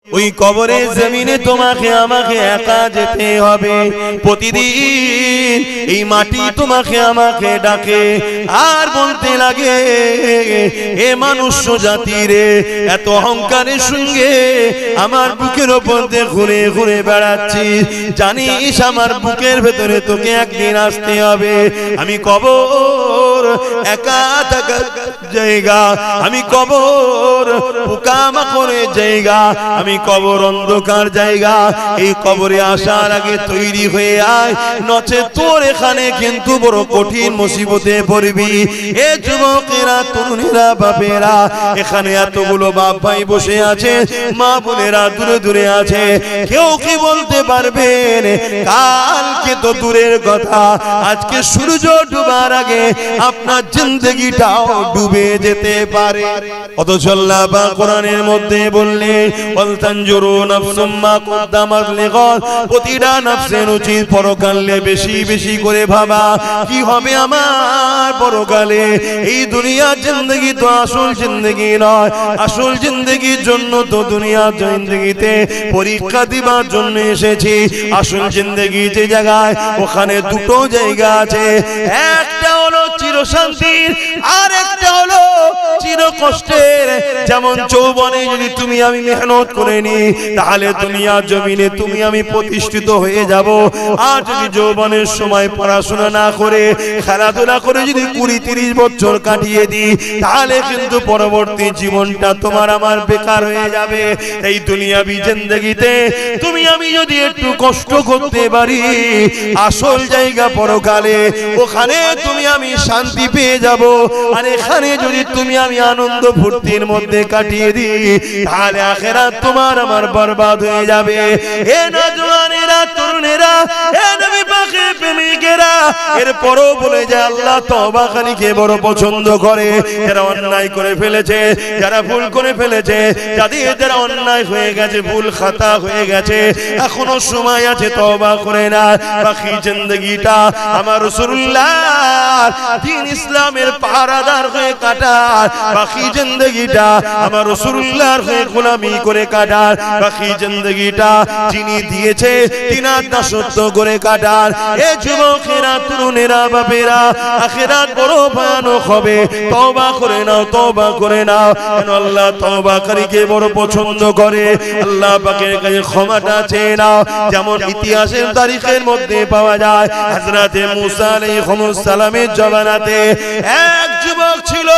ওই কবরের জমিনে তোমাকে আমাকে একা যেতে হবে। প্রতিদিন এই মাটি তোমাকে আমাকে ডাকে আর বলতে লাগে, এ মনুষ্য জাতি রে, এত অহংকারের সঙ্গে আমার বুকের ওপর দিয়ে ঘুরে ঘুরে বেড়াচ্ছিস, জানিস আমার বুকের ভেতরে তোকে একদিন আসতে হবে। আমি কবর একা থাকার জায়গা, আমি কবর পোকামাকড়ের জায়গা, আমি কবর অন্ধকার জায়গা। এই কবরে আসার আগে তৈরি হয়ে আয়, নচে তোর এখানে কিন্তু বড় কঠিন মুসিবতে পড়বি। এ যুবকেরা, তরুণীরা, বাপেরা, এখানে এতগুলো বাপ ভাই বসে আছে, মা বোনেরা দূরে দূরে আছে, কেউ কি বলতে পারবেন কালকে তো দূরের কথা, আজকে সূর্য ডুবার আগে আপনার জিন্দেগিটাও ডুবে যেতে পারে। অথচ আল্লাহ পাক কোরআনের মধ্যে বললেন, ওয়ালতানজুরু নাফসুম মা কদ্দামাত লিগাদ, প্রতিটা নফসের উচিত পরকালে বেশি বেশি করে ভাবা কি হবে আমার পরকালে। এই দুনিয়ার জিন্দেগি তো আসল জিন্দেগি নয়, আসল জিন্দেগির জন্য তো দুনিয়ার জিন্দেগিতে পরীক্ষা দিবার জন্য এসেছি। আসল জিন্দেগি যে জায়গায়, ওখানে দুটো জায়গা আছে, একটা হলো চিরশান্তির আর একটা হলো চির কষ্টের। যেমন যৌবনে যদি তুমি আমি মেহনত করে নি, তাহলে দুনিয়ার জমিনে তুমি আমি প্রতিষ্ঠিত হয়ে যাব। আর যদি যৌবনের সময় পড়াশোনা না করে খেলাধুলা করে যদি 20-30 বছর কাটিয়ে দিই, তাহলে কিন্তু পরবর্তী জীবনটা তোমার আমার বেকার হয়ে যাবে। এই দুনিয়াবি জিন্দেগিতে তুমি আমি যদি একটু কষ্ট করতে পারি, আসল জায়গা পরকালে, ওখানে তুমি আমি শান্তি পেয়ে যাব। আর এখানে যদি তুমি আমি আনন্দ ফুর্তির মধ্যে কাটিয়ে দিই, তাহলে আখিরাত তোমার আমার বরবাদ হয়ে যাবে। এ নওজওয়ানেরা, তরুণেরা, এ নবী পাকের প্রেমিকেরা, এরপরও বলে যায় আল্লাহ তওবাকারীকে বড় পছন্দ করে। যারা অন্যায় করে ফেলেছে, যারা ভুল করে ফেলেছে, যাদের অন্যায় হয়ে গেছে, ভুল খাতা হয়ে গেছে, এখনো সময় আছে, তওবা করে না। বাকি জিন্দেগিটা আমার রাসূলুল্লাহ দ্বীন ইসলামের পাহারাদার হয়ে কাটার, বাকি জিন্দেগিটা আমার রাসূলুল্লাহর হয়ে গোলামি করে কাটার, বাকি জিন্দেগিটা যিনি দিয়েছে তিনার দাসত্ব করে কাটার। এ যুবকেরা, তরুণেরা, বাপেরা, আখিরাত বড় ভয়ানক হবে। তওবা করে নাও, তওবা করে নাও, কেন আল্লাহ তওবাকারীকে বড় পছন্দ করে। আল্লাহ পাকের কাছে ক্ষমাটা চেয়ে নাও। যেমন ইতিহাসের তারিখের মধ্যে পাওয়া যায়, হযরতে মুসা আলাইহিস সালামের জমানাতে এক যুবক ছিল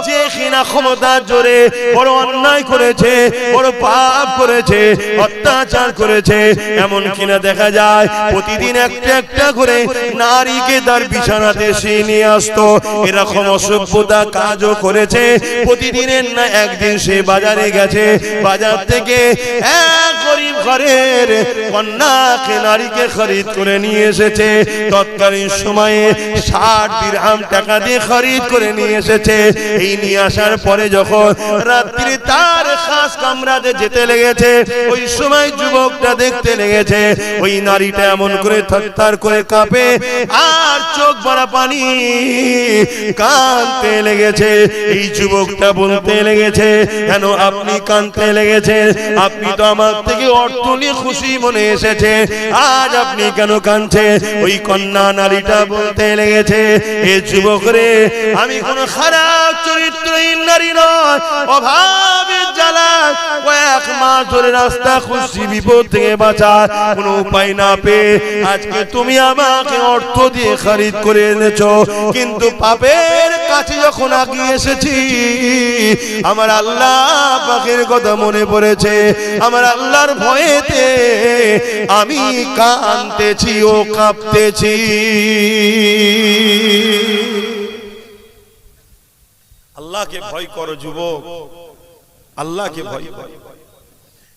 যে কিনা ক্ষমতার জোরে বড় অন্যায় করেছে, বড় পাপ করেছে, অত্যাচার করেছে। এমন কিনা দেখা যায় প্রতিদিন একটা একটা করে নারীকে তার বিছানাতে সে নিয়ে আসতো। এরকম অসভ্যতা কাজও করেছে। প্রতিদিনের না একদিন সে বাজারে গেছে, বাজার থেকে এক গরিব ঘরের কন্যাকে, নারীকে খরিদ করে নিয়ে এসেছে। তৎকালীন সময়ে 60 দিরহাম টাকা দিয়ে খরিদ করে নিয়ে এসেছে। এই নিয়ে আসার পরে যখন রাত্রি তার খাস কামরাতে যেতে লেগেছে, ওই সময় যুবকটা দেখতে লেগেছে ওই নারীটা এমন করে থরথর করে কাঁপে আর চোখ ভরা পানি, কাঁদতে লেগেছে। এই যুবকটা বলতে লেগেছে, কেন আপনি কাঁদতে লেগেছেন? আপনি তো আমার থেকে অর্থ নিয়ে খুশি মনে এসেছে, আজ আপনি কেন কাঁদছেন? ওই কন্যা নারীটা বলতে লেগেছে, এ যুবক রে, আমি কোন খারাপ চরিত্রহীন নারী নয়, অভাবের জ্বালা কয়েক মাস ধরে রাস্তা খুঁজছি বিপদ থেকে বাঁচার কোনো উপায় না পেয়ে আজকে তুমি আমাকে অর্থ দিয়ে খরিদ করে এনেছো। কিন্তু পাপের কাছে যখন আগিয়ে এসেছি, আমার আল্লাহ পাকের কথা মনে পড়েছে, আমার আল্লাহর ভয়েতে আমি কাঁদতেছি ও কাঁপতেছি। আল্লাহকে ভয় করো যুবক, আল্লাহকে ভয় করো।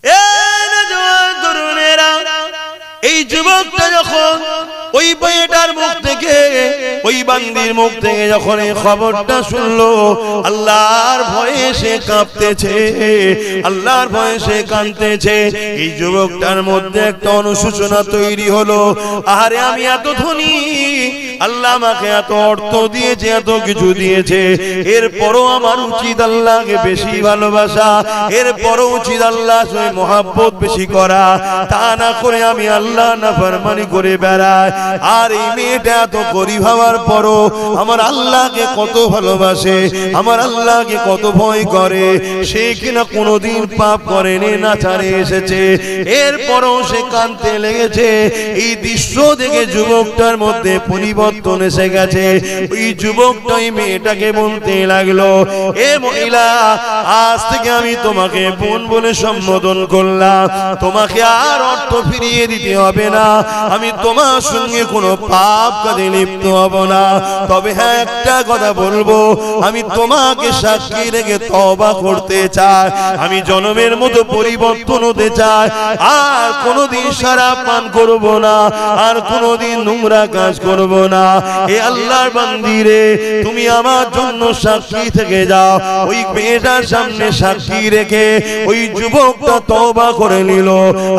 এই নওজওয়ান তরুণেরা, এই যুবকটা যখন ওই মেয়েটার মুখ থেকে, ওই বান্দির মুখ থেকে যখন এই খবরটা শুনলো, আল্লাহর ভয়ে সে কাঁপতেছে, আল্লাহর ভয়ে সে কাঁদতেছে। এই যুবকটার মধ্যে একটা অনুশোচনা তৈরি হলো, আরে আমি এত ধনী, আল্লাহ আমাকে এত অর্থ দিয়েছে, এত কিছু দিয়েছে, এরপরও আমার উচিত আল্লাহকে বেশি ভালোবাসা, এরপরও উচিত আল্লাহর সঙ্গে মহব্বত বেশি করা, তা না করে আমি আল্লাহ নাফরমানি করে বেড়াই। আর এই মেয়েটা এত গরিব হওয়ার পরও আমার আল্লাহকে কত ভালোবাসে, আমার আল্লাহকে কত ভয় করে, সে কিনা কোনোদিন পাপ করেনি, না ছাড়ে এসেছে, এরপরও সে কাঁদতে লেগেছে। এই দৃশ্য দেখে যুবকটার মধ্যে পরিবর্তন এসে গেছে। ওই যুবকটা ওই মেয়েটাকে বলতে লাগলো, এ মহিলা, আজ থেকে আমি তোমাকে বোন বলে সম্বোধন করলাম, তোমাকে আর অর্থ ফিরিয়ে দিতে হবে না, আমি তোমার সঙ্গে কোনো পাপ কাজে লিপ্ত হব না। তবে হ্যাঁ, একটা কথা বলবো, আমি তোমাকে সাক্ষী রেখে তওবা করতে চাই, আমি জনমের মতো পরিবর্তন হতে চাই, আর কোনোদিন শরাব পান করব না, আর কোনোদিন নোংরা কাজ করব না। এ আল্লাহর বান্দি রে, তুমি আমার জন্য সাক্ষী থেকে যাও। ওই মেয়েটার সামনে সাক্ষী রেখে ওই যুবকটা তওবা করে নিল।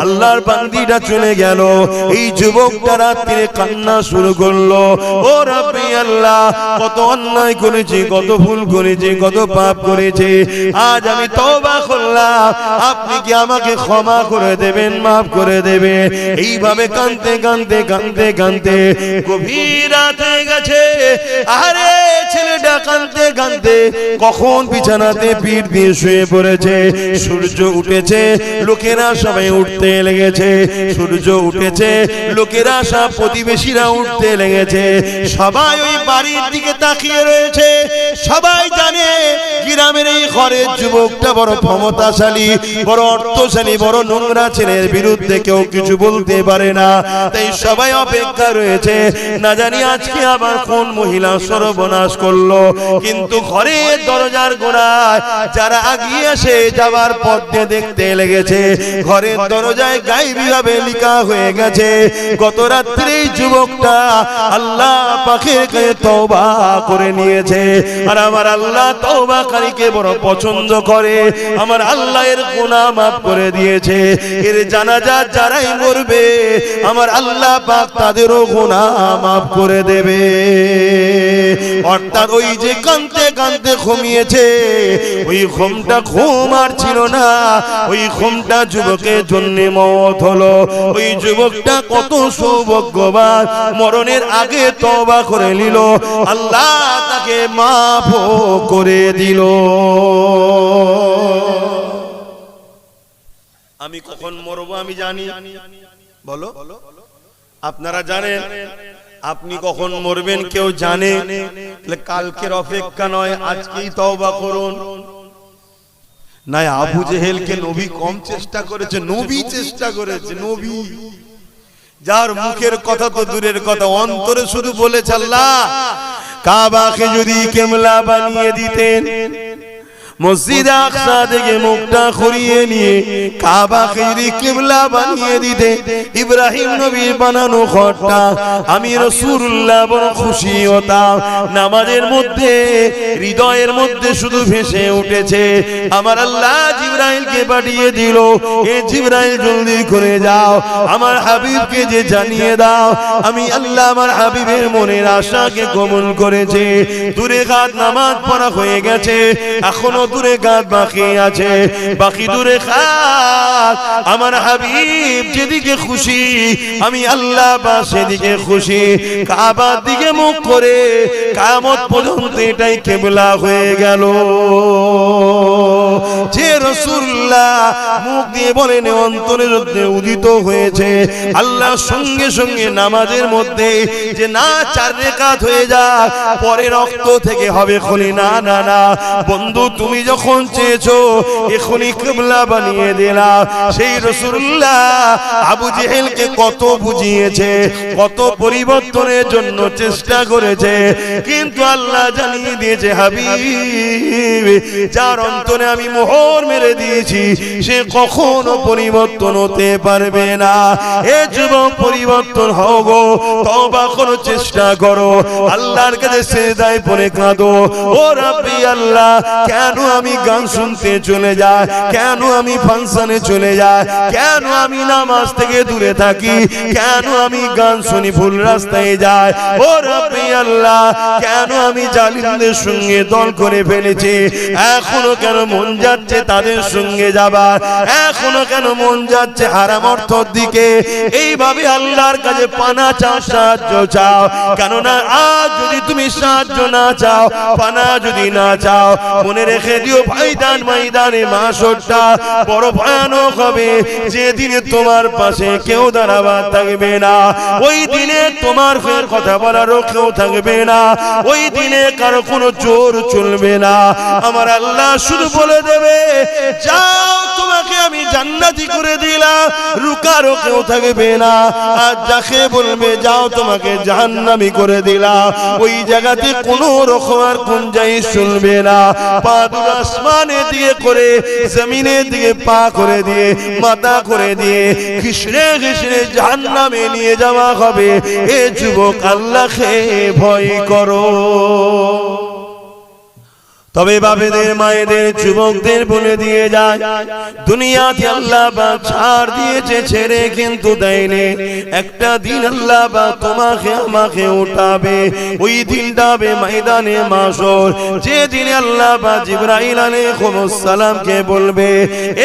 আল্লাহর বান্দিটা চলে গেল। এই যুবকটা রাত্রে কান্না শুরু করলো, ও রব্বি আল্লাহ, কত অন্যায় করেছি, কত ভুল করেছি, কত পাপ করেছি, আজ আমি তওবা করলাম, আপনি কি আমাকে ক্ষমা করে দেবেন, মাফ করে দেবেন। এইভাবে কাঁদতে কাঁদতে কাঁদতে কাঁদতে গভীর রাত হয়ে গেছে। আরে ছেলেটা কাঁদতে কাঁদতে কখন বিছানাতে পিঠ দিয়ে শুয়ে পড়েছে। সূর্য উঠেছে, লোকেরা সবাই উঠতে লেগেছে, সূর্য উঠেছে, লোকেরা সব প্রতিবেশীরা উঠতে লেগেছে, সবাই ওই বাড়ির দিকে তাকিয়ে রয়েছে। সবাই জানে গ্রামের এই ঘরের যুবকটা বড় ক্ষমতাশালী, বড় অর্থশালী, বড় নোংরা ছেলের বিরুদ্ধে কেউ কিছু বলতে পারে না। তাই সবাই অপেক্ষা রয়েছে, না জানি আজকে আবার কোন মহিলা সর্বনাশ করলো। কিন্তু ঘরের দরজার গোড়ায় যারা আগিয়ে এসে যাবার পথ দিয়ে দেখতে লেগেছে, ঘরের দরজায় গায়েবী ভাবে লেখা হয়ে গেছে, গত রাত্রে এই যুবকটা আল্লাহ পাকের কাছে তওবা করে নিয়েছে। আর আমার আল্লাহ তওবাকারীকে বড় পছন্দ করে, আমার আল্লাহ এর গুনাহ মাফ করে দিয়েছে। এর জানাজা যারাই মরবে, আমার আল্লাহ পাক তাদেরও গুনাহ মাফ করে দেবে। অর্থাৎ ওই যে কাঁদতে কাঁদতে ঘুমিয়েছে, ওই ঘুমটা ঘুম আর ছিল না, ওই ঘুমটা যুবকের জন্য মওত হলো। ওই যুবকটা কত সৌভাগ্যবান, মরণের আগে তওবা করে নিল, আল্লাহ তাকে মাফ করে দিল। আমি কখন মরবো আমি জানি, বলো আপনারা জানেন? আপনি কখন মরবেন কেউ জানে? কালকের অপেক্ষা নয়, আজকেই তওবা করুন। না, আবু জেহেলকে নবী কম চেষ্টা করেছে, নবী চেষ্টা করেছে। নবী যার মুখের কথা তো দূরের কথা, অন্তরে শুধু বলেছে আল্লাহ কাবাকে যদি কিবলা বানিয়ে দিতেন, মসজিদ আকসা থেকে মুখটা ঘুরিয়ে নিয়ে কাবাকে যদি কিবলা বানিয়ে দিতে, ইব্রাহিম নবীর বানানো ঘরটা, আমি রাসূলুল্লাহ বড় খুশি হতাম। নামাজের মধ্যে হৃদয়ের মধ্যে শুধু ভেসে উঠেছে, আমার আল্লাহ জিবরাইলকে পাঠিয়ে দিল, এ জিবরাইল জলদি করে যাও, আমার হাবিবকে যে জানিয়ে দাও আমি আল্লাহ আমার হাবিবের মনের আশাকে কবুল করেছে। দূরে কাত নামাজ পড়া হয়ে গেছে, এখনো দূরে কাত বাকি আছে, বাকি দূরে কাত। আমার হাবিব যেদিকে খুশি, আমি আল্লাহ বা সেদিকে খুশি। কাবার দিকে মুখ করে কিয়ামত পর্যন্ত এটাই কিবলা হয়ে গেল। যে রাসূলুল্লাহ মুখ দিয়ে বলেন, অন্তরের মধ্যে উদিত হয়েছে, আল্লাহ সঙ্গে সঙ্গে নামাজের মধ্যে যে না 4 রাকাত হয়ে যায়, পরে রক্ত থেকে হবে খলি। না না না বন্ধু, তুমি যখন চেয়েছো এখনই কিবলা বানিয়ে দিলাম। সেই সেই রাসূলুল্লাহ আবু জেহেলকে কত বুঝিয়েছে, কত পরিবর্তনের জন্য চেষ্টা করেছে, কিন্তু আল্লাহ জানিয়ে দিয়েছে হাবিব যার অন্তরে আমি মোহর মেরে দিয়েছি সে কখনো পরিবর্তন হতে পারবে না। এ যুবক পরিবর্তন হও গো, তওবা করো, চেষ্টা করো, আল্লাহর কাছে সিজদায় পড়ে কাঁদো, ও রাব্বি আল্লাহ কেন আমি গান শুনতে চলে যাই, কেন আমি ফাংশনে চলে যাই, কেন আমি নামাজ থেকে দূরে থাকি, কেন আমি গান শুনি ভুল রাস্তায় যাই, ও রাব্বি আল্লাহ কেন আমি জালিমদের সঙ্গে দল করে ফেলেছি, এখনো কেন মন যাচ্ছে তাদের সঙ্গে যাবার, এখনো কেন মন যাচ্ছে হারাম অর্থের দিকে। এইভাবে আল্লাহর কাছে পানা চাও, সাহায্য চাও, কেননা আজ যদি তুমি সাহায্য না চাও, পানা যদি না চাও, মনে রেখে দিও ভাইদান ময়দানে মাশরটা বড় ভয়ানক হবে, যেদিনে তোমার পাশে কেউ দাঁড়াবার থাকবে না, ওই দিনে তোমার ফের কথা বলারও কেউ থাকবে না, ওই দিনে কারো কোনো জোর চলবে না। আমার আল্লাহ শুধু বলে দেবে যাও তোমাকে আমি জান্নাতি করে দিলাম, রুকারও কেউ থাকবে না। আর যাকে বলবে যাও তোমাকে জাহান্নামী করে দিলাম, ওই জায়গাতে কোনো রকম আর গুঞ্জাইশ চলবে না। পা দুটো আসমানের দিকে করে জমিনের দিকে পা করে দিয়ে মাথা করে দিয়ে ঘিসড়ে ঘিসড়ে জাহান্নামে নিয়ে যাওয়া হবে। এ যুবক আল্লাহকে ভয় করো। তবে বাবেদের মায়েদের যুবকদের বলে দিয়ে যায় দুনিয়াতে আল্লাহ পাক ছাড় দিয়েছে, ছেড়ে কিন্তু দেয়নি। একটা দিন আল্লাহ পাক তোমাকে আমাকে উঠাবে, ওই দিনটা হবে ময়দানে মাশর, যে দিনে আল্লাহ পাক জিবরাইল আলাইহিস সালামকে বলবে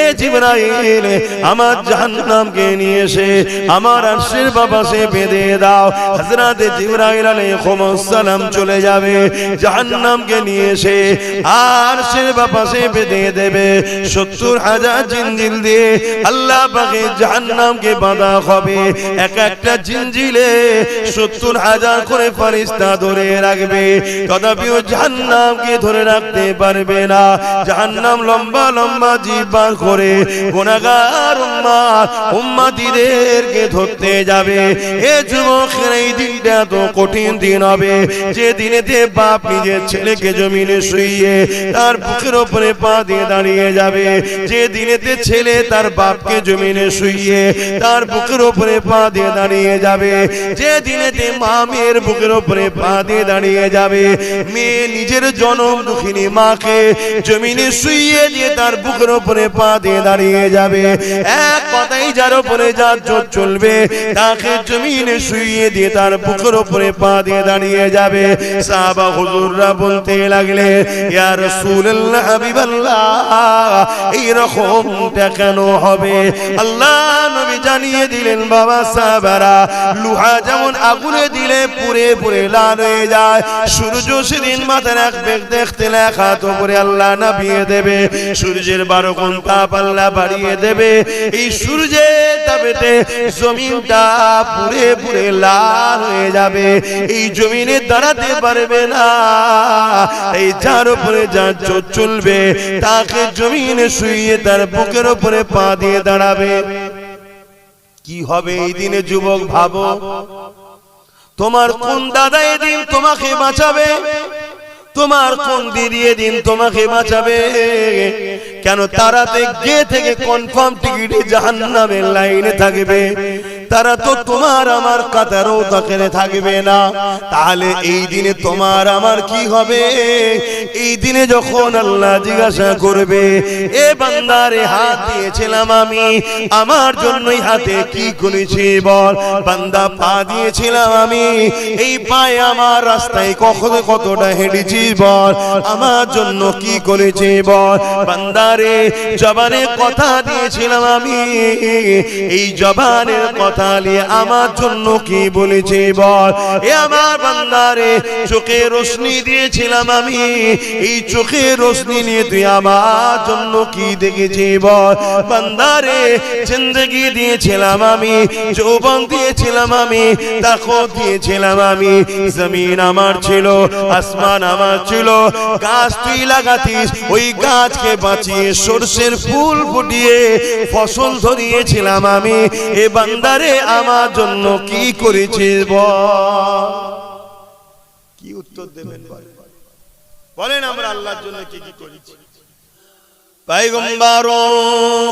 এ জিবরাইল আমার জাহান্নামকে নিয়ে এসে আমার আরশের পাশে বেঁধে দাও। হযরত জিবরাইল আলাইহিস সালাম চলে যাবে, জাহান্নামকে নিয়ে এসে আরশের পাশে বেঁধে দেবে। ৭০,০০০ জিনজিল দিয়ে আল্লাহ পাকের জাহান্নামকে বাঁধা হবে। এক একটা জিনজিলে ৭০,০০০ করে ফেরেশতা ধরে রাখবে, তথাপিও জাহান্নামকে ধরে রাখতে পারবে না। জাহান্নাম লম্বা লম্বা জিহ্বা করে গুনাহগার উম্মতিদেরকে ধরতে যাবে। এ যুবকের এই দিনটা তো কঠিন দিন হবে, যে দিনেতে বাপ নিজের ছেলেকে জমিনে শুইয়ে তার বুকের উপরে পা দিয়ে দাঁড়িয়ে যাবে, যে দিনেতে ছেলে তার বাপকে জমিনে শুইয়ে তার বুকের উপরে পা দিয়ে দাঁড়িয়ে যাবে, যে দিনেতে মা মেয়ের বুকের উপরে পা দিয়ে দাঁড়িয়ে যাবে, মেয়ে নিজের জনম দুঃখিনী মাকে জমিনে শুইয়ে দিয়ে তার বুকের উপরে পা দিয়ে দাঁড়িয়ে যাবে। এক কথাই যার উপরে যার জোর চলবে তাকে জমিনে শুইয়ে দিয়ে তার বুকের উপরে পা দিয়ে দাঁড়িয়ে যাবে। সাহাবা হুজুররা বলতে লাগলে ইয়া রাসূলুল্লাহ হাবিবাল্লাহ এইরকমটা কেন হবে? আল্লাহ নবী জানিয়ে দিলেন বাবা সাহাবারা, লোহা যেমন আগুনে দিলে পুড়ে পুড়ে লাল হয়ে যায়, সূর্য সেদিন মাথায় রাখবে দেখতে লেখা তো পরে আল্লাহ নামিয়ে দেবে, সূর্যের 12 গুণ তাপ আল্লাহ বাড়িয়ে দেবে। এই সূর্যের তাপেতে জমিনটা পুড়ে পুড়ে লাল হয়ে যাবে, এই জমিনে দাঁড়াতে পারবে না। এই যার উপরে যার জোর চলবে তাকে জমিনে শুইয়ে তার বুকের উপরে পা দিয়ে দাঁড়াবে। কি হবে এই দিনে যুবক ভাবো, তোমার কোন দাদা এদিন তোমাকে বাঁচাবে, তোমার কোন দিদি এদিন তোমাকে বাঁচাবে? কেন তারাতে গিয়ে থেকে কনফার্ম টিকিটে জাহান্নামের লাইনে থাকবে, তারা তো তোমার আমার কাতারও তাকে থাকবে না। তাহলে এই দিনে তোমার আমার কি হবে? এই দিনে যখন আল্লাহ জিজ্ঞাসা করবে এ বান্দারে হাত দিয়েছিলাম আমি, আমার জন্যই হাতে কি করেছি বল? বান্দা পা দিয়েছিলাম আমি, এই পায়ে আমার রাস্তায় কখনো কতটা হেঁটেছি বল? আমার জন্য কি করেছি বল? বান্দারে জবানে কথা দিয়েছিলাম আমি, এই জবানের কথা তালিয়ে আমার জন্য কি বলেছে বল। এ আমার বান্দারে, চোখে রোশনি দিয়েছিলাম আমি, এই চোখে রোশনি নিয়ে তুই আমার জন্য কি দেখেছি বল। বান্দারে, জিন্দেগি দিয়েছিলাম আমি, যৌবন দিয়েছিলাম আমি, তাকত দিয়েছিলাম আমি, জমিন আমার ছিল, আসমান আমার ছিল, গাছ তুই লাগাতিস, ওই গাছকে বাঁচিয়ে সরষের ফুল ফুটিয়ে ফসল ধরিয়েছিলাম আমি। এ বান্দারে, আমার জন্য কি করেছিস বল। কি উত্তর দেবেন বলেন, আমরা আল্লাহর জন্য কি কি করেছি। पैगंबरों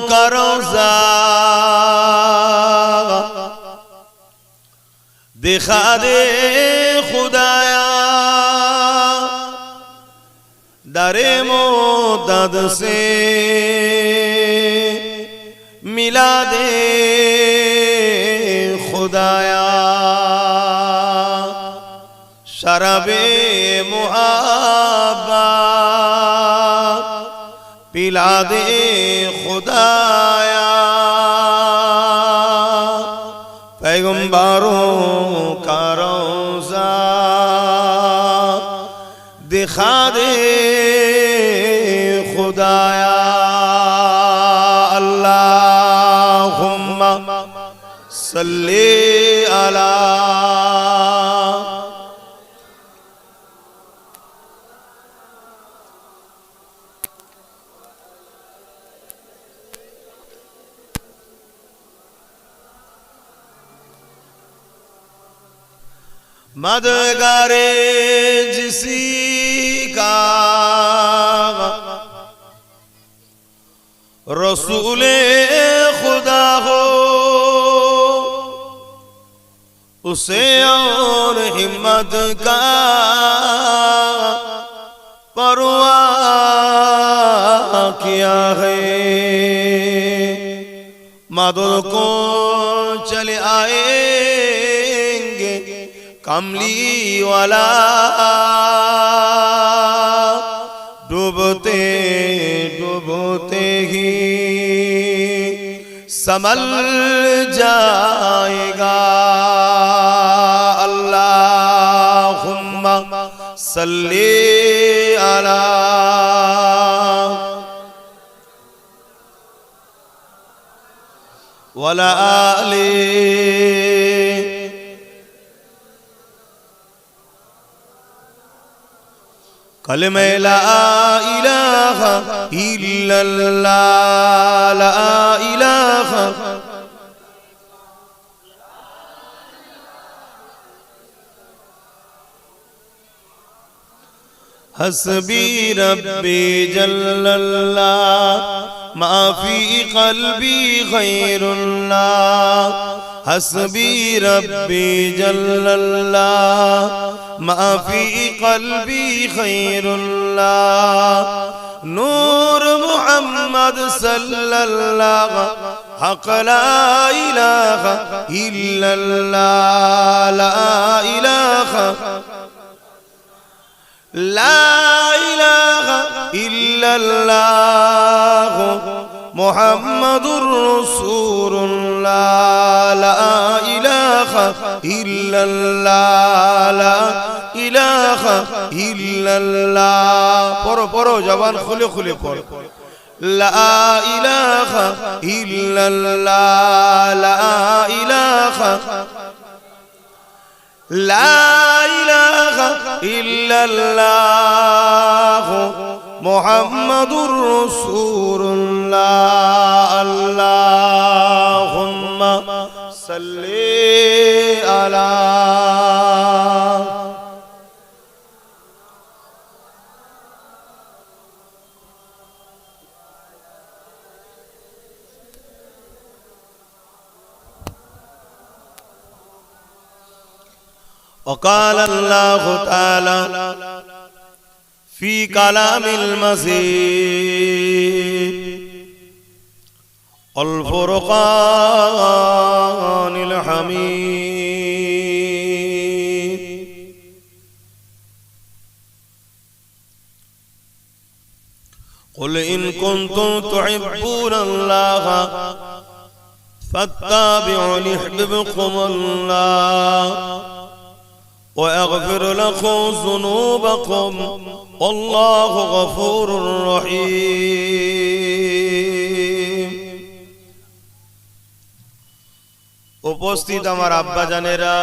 का रोज़ा दिखा दे खुदाया, दरे मोदद से मिला दे खुदाया, शराबे मुहब्बत पिला दे खुदाया, पैगंबरों का रोज़ा दिखा दे खुदाया। अल्लाहुम्मा सल्ली अला मदगारे जिसी का रसूले खुदा हो, उसे और हिम्मत का परवाह किया है। मदद को चले आएंगे कमली वाला, डूबते डूबते ही संभल जाएगा। अल्लाहुम्मा सल्ली अला वला आले कलमे ला इलाहा इल्लल्लाह, ला इलाहा हस्बी रब्बी जल्लल्लाह, माफी क़ल्बी ग़ैरुल्लाह, हस्बी रब्बी जल्लल्लाह, माफी क़ल्बी ग़ैरुल्लाह, नूर मुहम्मद सल्लल्लाह, हक़ ला इलाहा इल्लल्लाह, ला इलाहा ला इलाहा इल्लल्लाह, मुहम्मदुर रसूलुल्लाह, ला इलाहा इल्लल्लाह, ला इलाहा इल्लल्लाह। पढ़ो पढ़ो, जबान खुले खुले पढ़ो। ला इलाहा इल्लल्लाह, ला इलाहा ला इलाहा इल्लल्लाह, मुहम्मदुर रसूलुल्लाह। अल्लाहुम्मा सल्ली अला وقال الله تعالى في كلام المزيد الفرقان الحميد قل إن كنتم تحبون الله فاتبعوني يحببكم الله ويغفر لكم ذنوبكم والله غفور رحيم। উপস্থিত আমার আব্বা জানেরা,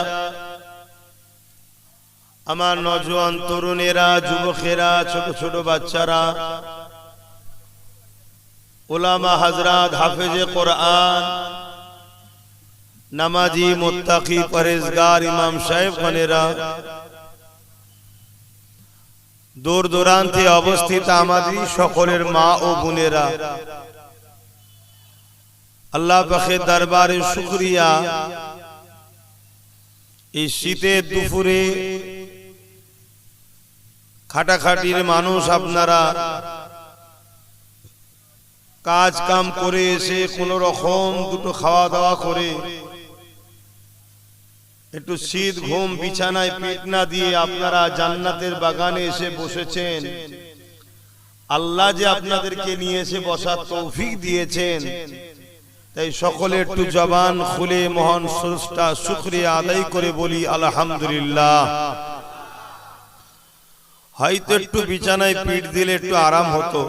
আমার নওজোয়ান তরুণেরা, যুবকেরা, ছোট ছোট বাচ্চারা, উলামা হযরত, হাফেজে কোরআন, নামাজি, মুত্তাকি, পরহেজগার ইমাম সাহেবগণেরা, দূর দূরান্তে অবস্থিত আমাদের সকলের মা ও বোনেরা, আল্লাহ পাকের দরবারে শুকরিয়া, এই শীতের দুপুরে খাটাখাটির মানুষ আপনারা কাজ কাম করে এসে কোন রকম দুটো খাওয়া দাওয়া করে একটু শীত ঘুম বিছানায় পিঠ না দিয়ে আপনারা জান্নাতের বাগানে এসে বসেছেন। আল্লাহ যে আপনাদেরকে নিয়ে এসে বসার তৌফিক দিয়েছেন, তাই সকলে একটু জবান খুলে মহান স্রষ্টা শুকরিয়া আদায় করে বলি আলহামদুলিল্লাহ। হয়তো একটু বিছানায় পিঠ দিলে একটু আরাম হতো,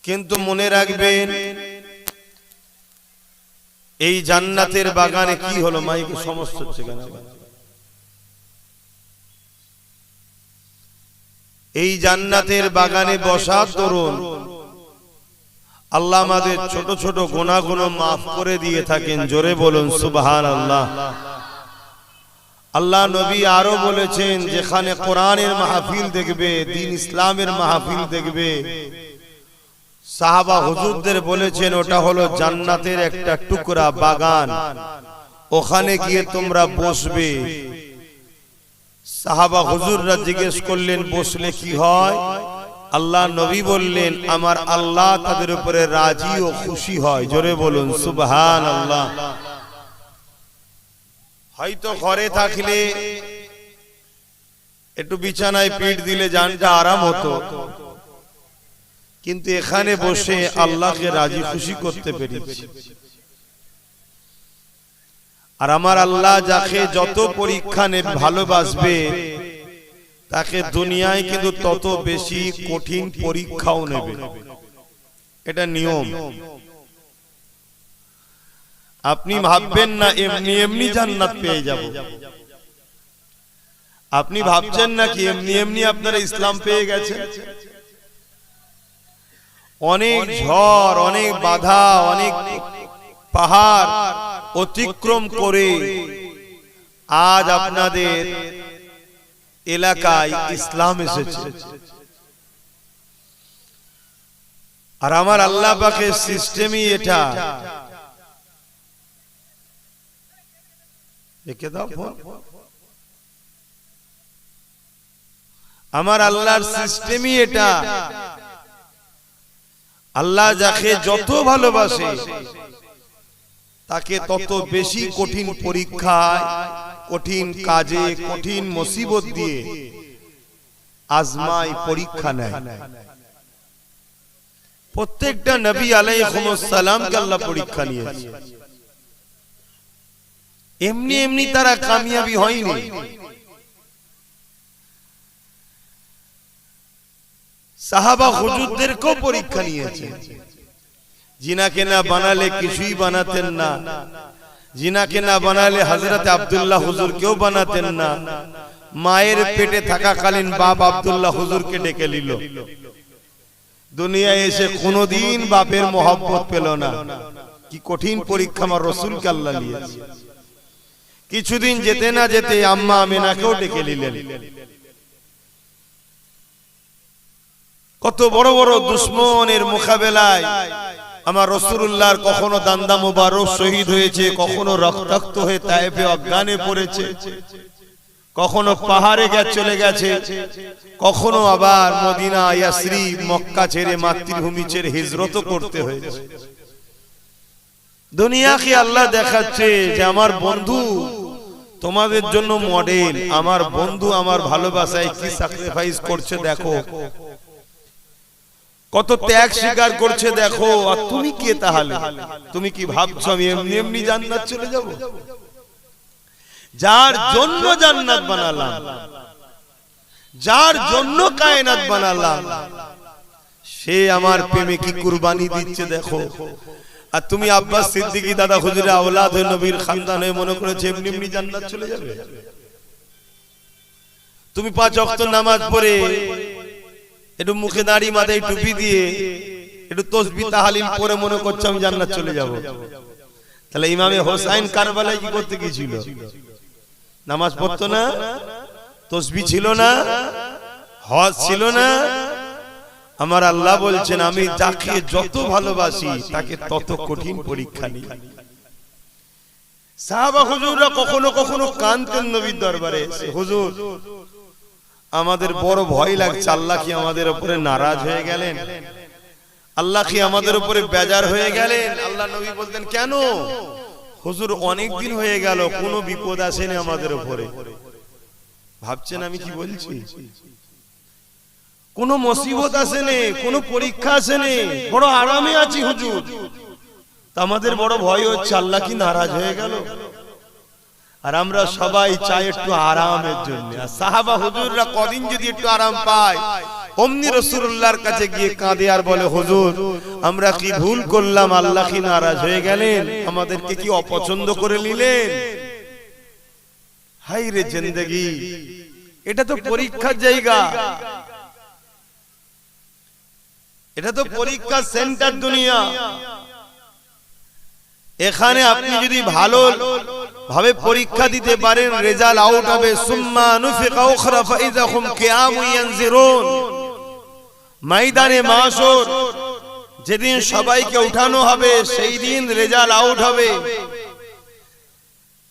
কিন্তু মনে রাখবেন এই জান্নাতের বাগানে কি হলো, মাইকে সমস্যা হচ্ছে কেন? এই জান্নাতের বাগানে বসা তরুণ আল্লাহ আমাদের ছোট ছোট গুনাহগুলো মাফ করে দিয়ে থাকেন। জোরে বলুন সুবহানাল্লাহ। আল্লাহ নবী আরো বলেছেন, যেখানে কোরআনের মাহফিল দেখবে, দ্বীন ইসলামের মাহফিল দেখবে, সাহাবা হুজুরদের বলেছেন ওটা হলো জান্নাতের একটা টুকরা বাগান, ওখানে গিয়ে তোমরা বসবে। সাহাবা হুজুররা জিজ্ঞেস করলেন বসলে কি হয়? আল্লাহ নবী বললেন, আমার আল্লাহ তাদের উপরে রাজি ও খুশি হয়। জোরে বলুন সুবহানাল্লাহ। হয়তো ঘরে থাকলে একটু বিছানায় পিঠ দিলে জানটা আরাম হতো, কিন্তু এখানে বসে আল্লাহকে রাজি খুশি করতে পেরেছি। আর আমার আল্লাহ যাকে যত পরীক্ষা নেবে, ভালোবাসবে, তাকে দুনিয়ায় কিন্তু তত বেশি কঠিন পরীক্ষাও নেবে। এটা নিয়ম। আপনি ভাববেন না এমনি এমনি জান্নাত পেয়ে যাব। আপনি ভাবছেন না কি এমনি এমনি আপনারা ইসলাম পেয়ে গেছেন। অনেক ঝড়, অনেক বাধা, অনেক পাহাড় অতিক্রম করে আজ আপনাদের এলাকায় ইসলাম এসেছে। আর আমার আল্লাহ পাকের সিস্টেমই এটা। দেখে দাও, আমার আল্লাহর সিস্টেমই এটা। আল্লাহ যাকে যত ভালোবাসে তাকে তত বেশি কঠিন পরীক্ষায়, কঠিন কাজে, কঠিন মুসিবত দিয়ে আজমাই, পরীক্ষা নেয়। প্রত্যেকটা নবী আলাইহিস সালামকে আল্লাহ পরীক্ষা নিয়েছে। এমনি এমনি তারা কামিয়াবি হয়নি। সাহাবা হুজুরদেরকেও পরীক্ষা নিয়েছে। জিনাকে না বানালে কিছুই বানাতেন না, জিনাকে না বানালে হযরত আব্দুল্লাহ হুজুরকেও বানাতেন না। মায়ের পেটে থাকাকালীন বাপ আব্দুল্লাহ হুজুরকে ডেকে নিল। দুনিয়ায় এসে কোনোদিন বাপের মহব্বত পেল না। কি কঠিন পরীক্ষা আমার রাসূলকে আল্লাহ নিয়েছে। কিছুদিন যেতে না যেতে আম্মা আমিনাকেও ডেকে নিলেন। কত বড় বড় দুশমনের মোকাবেলায় আমার রাসূলুল্লাহর কখনো দান্দা মুবারক শহীদ হয়েছে, কখনো রক্তাক্ত হয়ে তায়েফে অজ্ঞানে পড়েছে, কখনো পাহাড়ে চলে গেছে, কখনো আবার মদিনা, ইয়াসরিব, মক্কা ছেড়ে মাতৃভূমি ছেড়ে হিজরত করতে হয়েছে। দুনিয়াকে আল্লাহ দেখাচ্ছে যে আমার বন্ধু তোমাদের জন্য মডেল। আমার বন্ধু আমার ভালোবাসায় কি স্যাক্রিফাইস করছে দেখো। কত ত্যাগ স্বীকার করছে দেখো। আর তুমি কে তাহলে? তুমি কি ভাবছো আমি এমনি এমনি জান্নাত চলে যাব? যার জন্য জান্নাত বানালাম, যার জন্য কায়নাত বানালাম, সে আমার প্রেমে কি কুরবানি দিচ্ছে দেখো। আর তুমি আব্বাস সিদ্দিকী দাদা হুজুরের আওলাদ হয়ে নবীর খানদান হয়ে মনে করেছে এমনি এমনি জান্নাত চলে যাবে? তুমি 5 ওয়াক্ত নামাজ পড়ে একটু মুখে দাড়ি মাথায় টুপি দিয়ে একটু তাসবিহ তাহলিল পড়ে মনে করছো আমি জান্নাত চলে যাব? তাহলে ইমামে হোসাইন কারবালায় কি করতে গিয়েছিল? নামাজ পড়তো না, তাসবিহ ছিল না, হজ ছিল না। আমার আল্লাহ বলছেন আমি যাকে যত ভালোবাসি তাকে তত কঠিন পরীক্ষা নিই। সাহাবা হুজুররা কখনো কখনো কাঁদতেন নবীর দরবারে, হুজুর আমাদের বড় ভয় লাগছে, আল্লাহ কি আমাদের উপরে নারাজ হয়ে গেলেন? আল্লাহ কি আমাদের উপরে বেজার হয়ে গেলেন? আল্লাহ নবী বলতেন কেন? হুজুর অনেক দিন হয়ে গেল কোনো বিপদ আসেনি আমাদের উপরে। ভাবছেন আমি কি বলছি? কোন মুসিবত আসেনি, কোন পরীক্ষা আসেনি, বড় আরামে আছি হুজুর। তা আমাদের বড় ভয় হচ্ছে আল্লাহ কি নারাজ হয়ে গেল? আর আমরা সবাই চাই একটু আরামের জন্য। আর সাহাবা হুজুররা কদিন যদি একটু আরাম পায় অমনি রাসূলুল্লাহর কাছে গিয়ে কাঁদে আর বলে হুজুর আমরা কি ভুল করলাম? আল্লাহ কি নারাজ হয়ে গেলেন? আমাদেরকে কি অপছন্দ করে নিলেন? হায় রে জিন্দেগি, এটা তো পরীক্ষার জায়গা, এটা তো পরীক্ষার সেন্টার দুনিয়া। এখানে আপনি যদি ভালো ভাবে পরীক্ষা দিতে পারেন রেজাল্ট আউট হবে। সুম্মা নুফিকা উখরা ফাইযা হুম কিয়ামুন ইয়ানজিরুন। ময়দানে মাশর যেদিন সবাইকে উঠানো হবে সেই দিন রেজাল্ট আউট হবে।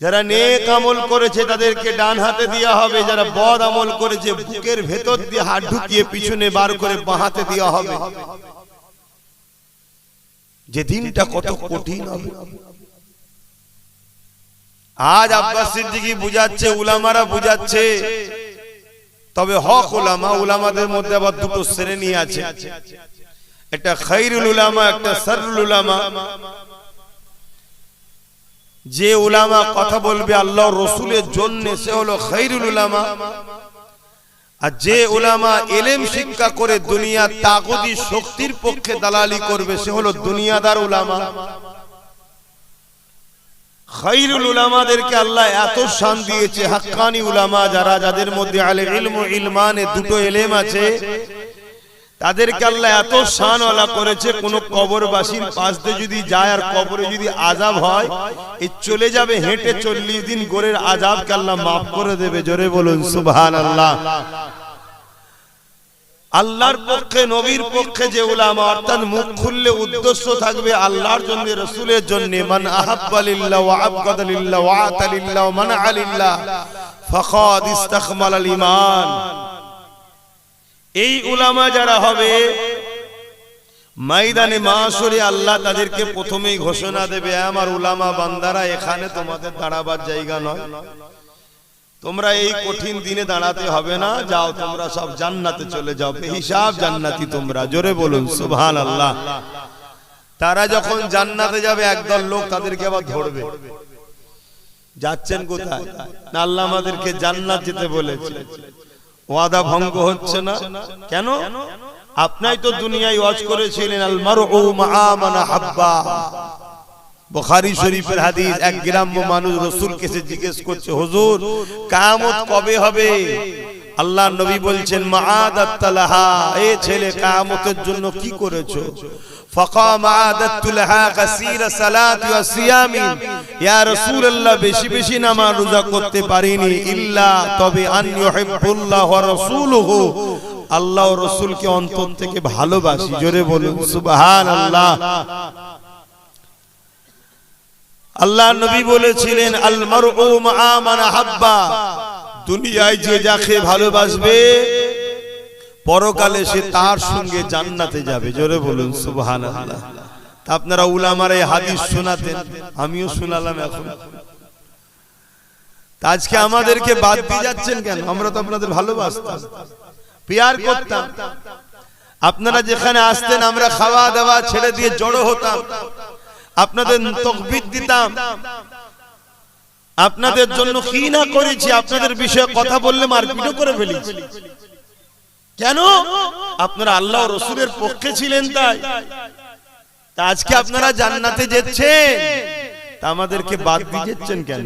যারা নেক আমল করেছে তাদেরকে ডান হাতে দেওয়া হবে, যারা বদ আমল করেছে বুকের ভেতর দিয়ে হাত ঢুকিয়ে পিছনে বার করে বাঁ হাতে দেওয়া হবে। যে দিনটা কত কঠিন হবে। আজ আব্বাস সিদ্দিকী বুঝাচ্ছে, উলামারা বুঝাচ্ছে, তবে হক উলামা, উলামাদের মধ্যে আবার দুটো শ্রেণী আছে, একটা খায়রুল উলামা, একটা শাররুল উলামা। যে উলামা কথা বলবে আল্লাহর রাসূলের জন্য সে হলো খায়রুল উলামা। আর যে উলামা ইলম শিক্ষা করে দুনিয়া তাগুতি শক্তির পক্ষে দালালি করবে সে হলো দুনিয়াদার উলামা। খায়রুল উলামাদেরকে আল্লাহ এত শান দিয়েছে, হাক্কানি উলামা যারা, যাদের মধ্যে আলে ইলম ও ইলমানে দুটো ইলম আছে, তাদেরকে আল্লাহ এত শানওয়ালা করেছে। কোন কবরবাসীর পাশ দিয়ে যদি যায় আর কবরে যদি আযাব হয়, এই চলে যাবে হেঁটে 40 দিন গোরের আযাবকে আল্লাহ maaf করে দেবে। জোরে বলুন সুবহানাল্লাহ। আল্লাহর পক্ষে নবীর পক্ষে যে উলামা, অর্থাৎ মুখ খুললে উদ্দেশ্য থাকবে আল্লাহর জন্য, রাসূলের জন্য। মান আহাব্বা লিল্লাহ ওয়া আবগাদা লিল্লাহ ওয়া আতা লিল্লাহ ওয়া মানআ লিল্লাহ ফাকাদ ইস্তাকমালাল ঈমান। এই উলামা যারা হবে ময়দানে মাশরে আল্লাহ তাদেরকে প্রথমেই ঘোষণা দেবে, আমার উলামা বান্দারা এখানে তোমাদের দাঁড়াবার জায়গা নয়, তোমরা এই কঠিন দিনে দাঁড়াতে হবে না, যাও তোমরা সব জান্নাতে চলে যাও, বেহিসাব জান্নাতি তোমরা। জোরে বলুন সুবহানাল্লাহ। তারা যখন জান্নাতে যাবে একদল লোক তাদেরকে আবার ধরবে, যাচ্ছেন কোথায়? না আল্লাহ আমাদেরকে জান্নাত যেতে বলেছে, ওয়াদা ভঙ্গ হচ্ছে না কেন? আপনি তো দুনিয়ায় ওয়াজ করেছিলেন আল মারউ মা মান হাব্বা। বুখারী শরীফের হাদিস, এক গ্রাম্য মানুষ রাসূলকে জিজ্ঞেস করছে, হুজুর কিয়ামত কবে হবে? আল্লাহর নবী বলছেন মাআদাতলাহা, এই ছেলে কিয়ামতের জন্য কি করেছো? ফাকাম আদাতুলাহা কাসীরা সালাতি ওয়া সিয়ামি। ইয়া রাসূলুল্লাহ বেশি বেশি নামাজ রোজা করতে পারিনি, ইল্লা তবে আন ইউহিব্বুল্লাহ ওয়া রাসূলুহু, আল্লাহ ও রাসূলকে অন্তর থেকে ভালোবাসি। জোরে বলুন সুবহানাল্লাহ। আল্লাহ নবী বলেছিলেন আল মারউ মা মান হাব্বা, দুনিয়ায় যে যাকে ভালোবাসবে পরকালে সে তার সঙ্গে জান্নাতে যাবে। জোরে বলুন সুবহানাল্লাহ। আপনারা উলামারা এই হাদিস শোনাতেন, আমিও শোনালাম এখন। আজকে আমাদেরকে বাদ দিয়ে যাচ্ছেন কেন? আমরা তো আপনাদের ভালোবাসতাম, প্যার করতাম। আপনারা যেখানে আসতেন আমরা খাওয়া দাওয়া ছেড়ে দিয়ে জড়ো হতাম, আপনাদের তাকবীর দিতাম, আপনাদের জন্য কি না করেছি, আপনাদের বিষয়ে কথা বললে মারপিটও করে ফেলেছি। কেন? আপনারা আল্লাহ ও রাসূলের পক্ষে ছিলেন তাই। তা আজকে আপনারা জান্নাতে যাচ্ছেন, তা আমাদেরকে বাদ দিয়ে যাচ্ছেন কেন?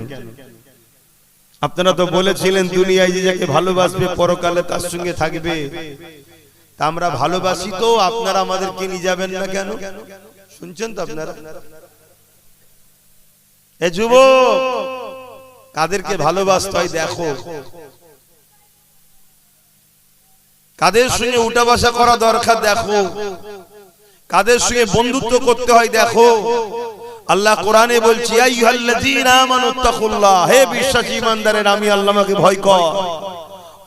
আপনারা তো বলেছিলেন দুনিয়ায় যে যাকে ভালোবাসবে পরকালে তার সঙ্গে থাকবে। তা আমরা ভালোবাসি তো, আপনারা আমাদেরকে নিয়ে যাবেন না কেন? শুনছেন তো আপনারা? এ যুবক, কাদেরকে ভালোবাসতে হয় দেখো, কাদের সঙ্গে উঠা বসা করা দরকার দেখো, কাদের সঙ্গে বন্ধুত্ব করতে হয় দেখো। আল্লাহ কোরআনে বলছি, আইয়ুহাল্লাযীনা আমানুত্তাকুল্লাহ, হে বিশ্বাসী ঈমানদারেরা আমি আল্লাহকে ভয় কর,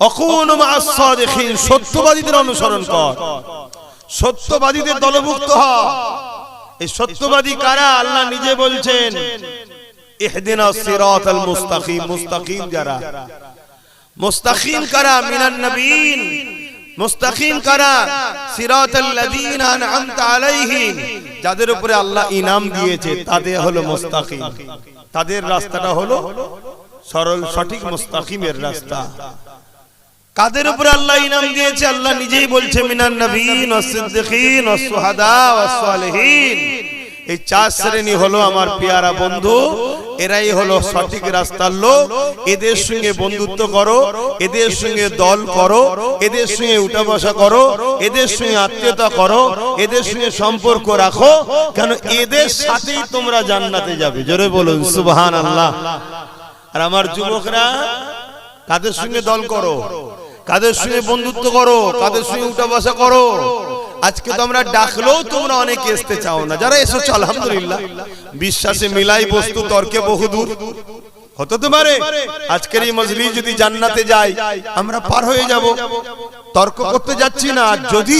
অকুনু মা'আস সাদিকিন, সত্যবাদীদের অনুসরণ কর, সত্যবাদীদের দলভুক্ত হ। এই সত্যবাদী কারা? আল্লাহ নিজে বলছেন, ইহদিনাস সিরাতাল মুস্তাকিম, মুস্তাকিম যারা, মুস্তাকিম কারা? মিনান নবীন, মুস্তাকিম কারা? সিরাতাল লাযীনা আন'আমতা আলাইহিম, যাদের উপরে আল্লাহ ইনাম দিয়েছে তাদের হলো মুস্তাকিম, তাদের রাস্তাটা হলো সরল সঠিক মুস্তাকিমের রাস্তা। কাদের উপরে আল্লাহ ইনাম দিয়েছে? আল্লাহ নিজেই বলছে, মিনান নবীন ওয়াস সিদ্দিকিন ওয়াস শুহাদা ওয়াস সালিহিন। এই চার শ্রেণী হলো আমার পেয়ারা বন্ধু, এরাই হলো সঠিক রাস্তার লোক। এদের সঙ্গে বন্ধুত্ব করো, এদের সঙ্গে দল করো, এদের সঙ্গে উঠা বসা করো, এদের সঙ্গে আত্মীয়তা করো, এদের সঙ্গে সম্পর্ক রাখো, কেন এদের সাথেই তোমরা জান্নাতে যাবে। জোরে বলুন সুবহানাল্লাহ। আর আমার যুবকরা, কাদের সঙ্গে দল করো, কাদের সঙ্গে বন্ধুত্ব করো, কাদের সঙ্গে উঠা বসা করো। আজকে তো আমরা ডাকলেও তোমরা অনেকে আসতে চাও না, যারা এসেছো আলহামদুলিল্লাহ, বিশ্বাসে মিলাই বস্তু তর্কে বহুদূর। হতে তো পারে আজকের এই মজলিস যদি জান্নাতে যায় আমরা পার হয়ে যাব, তর্ক করতে যাচ্ছি না। যদি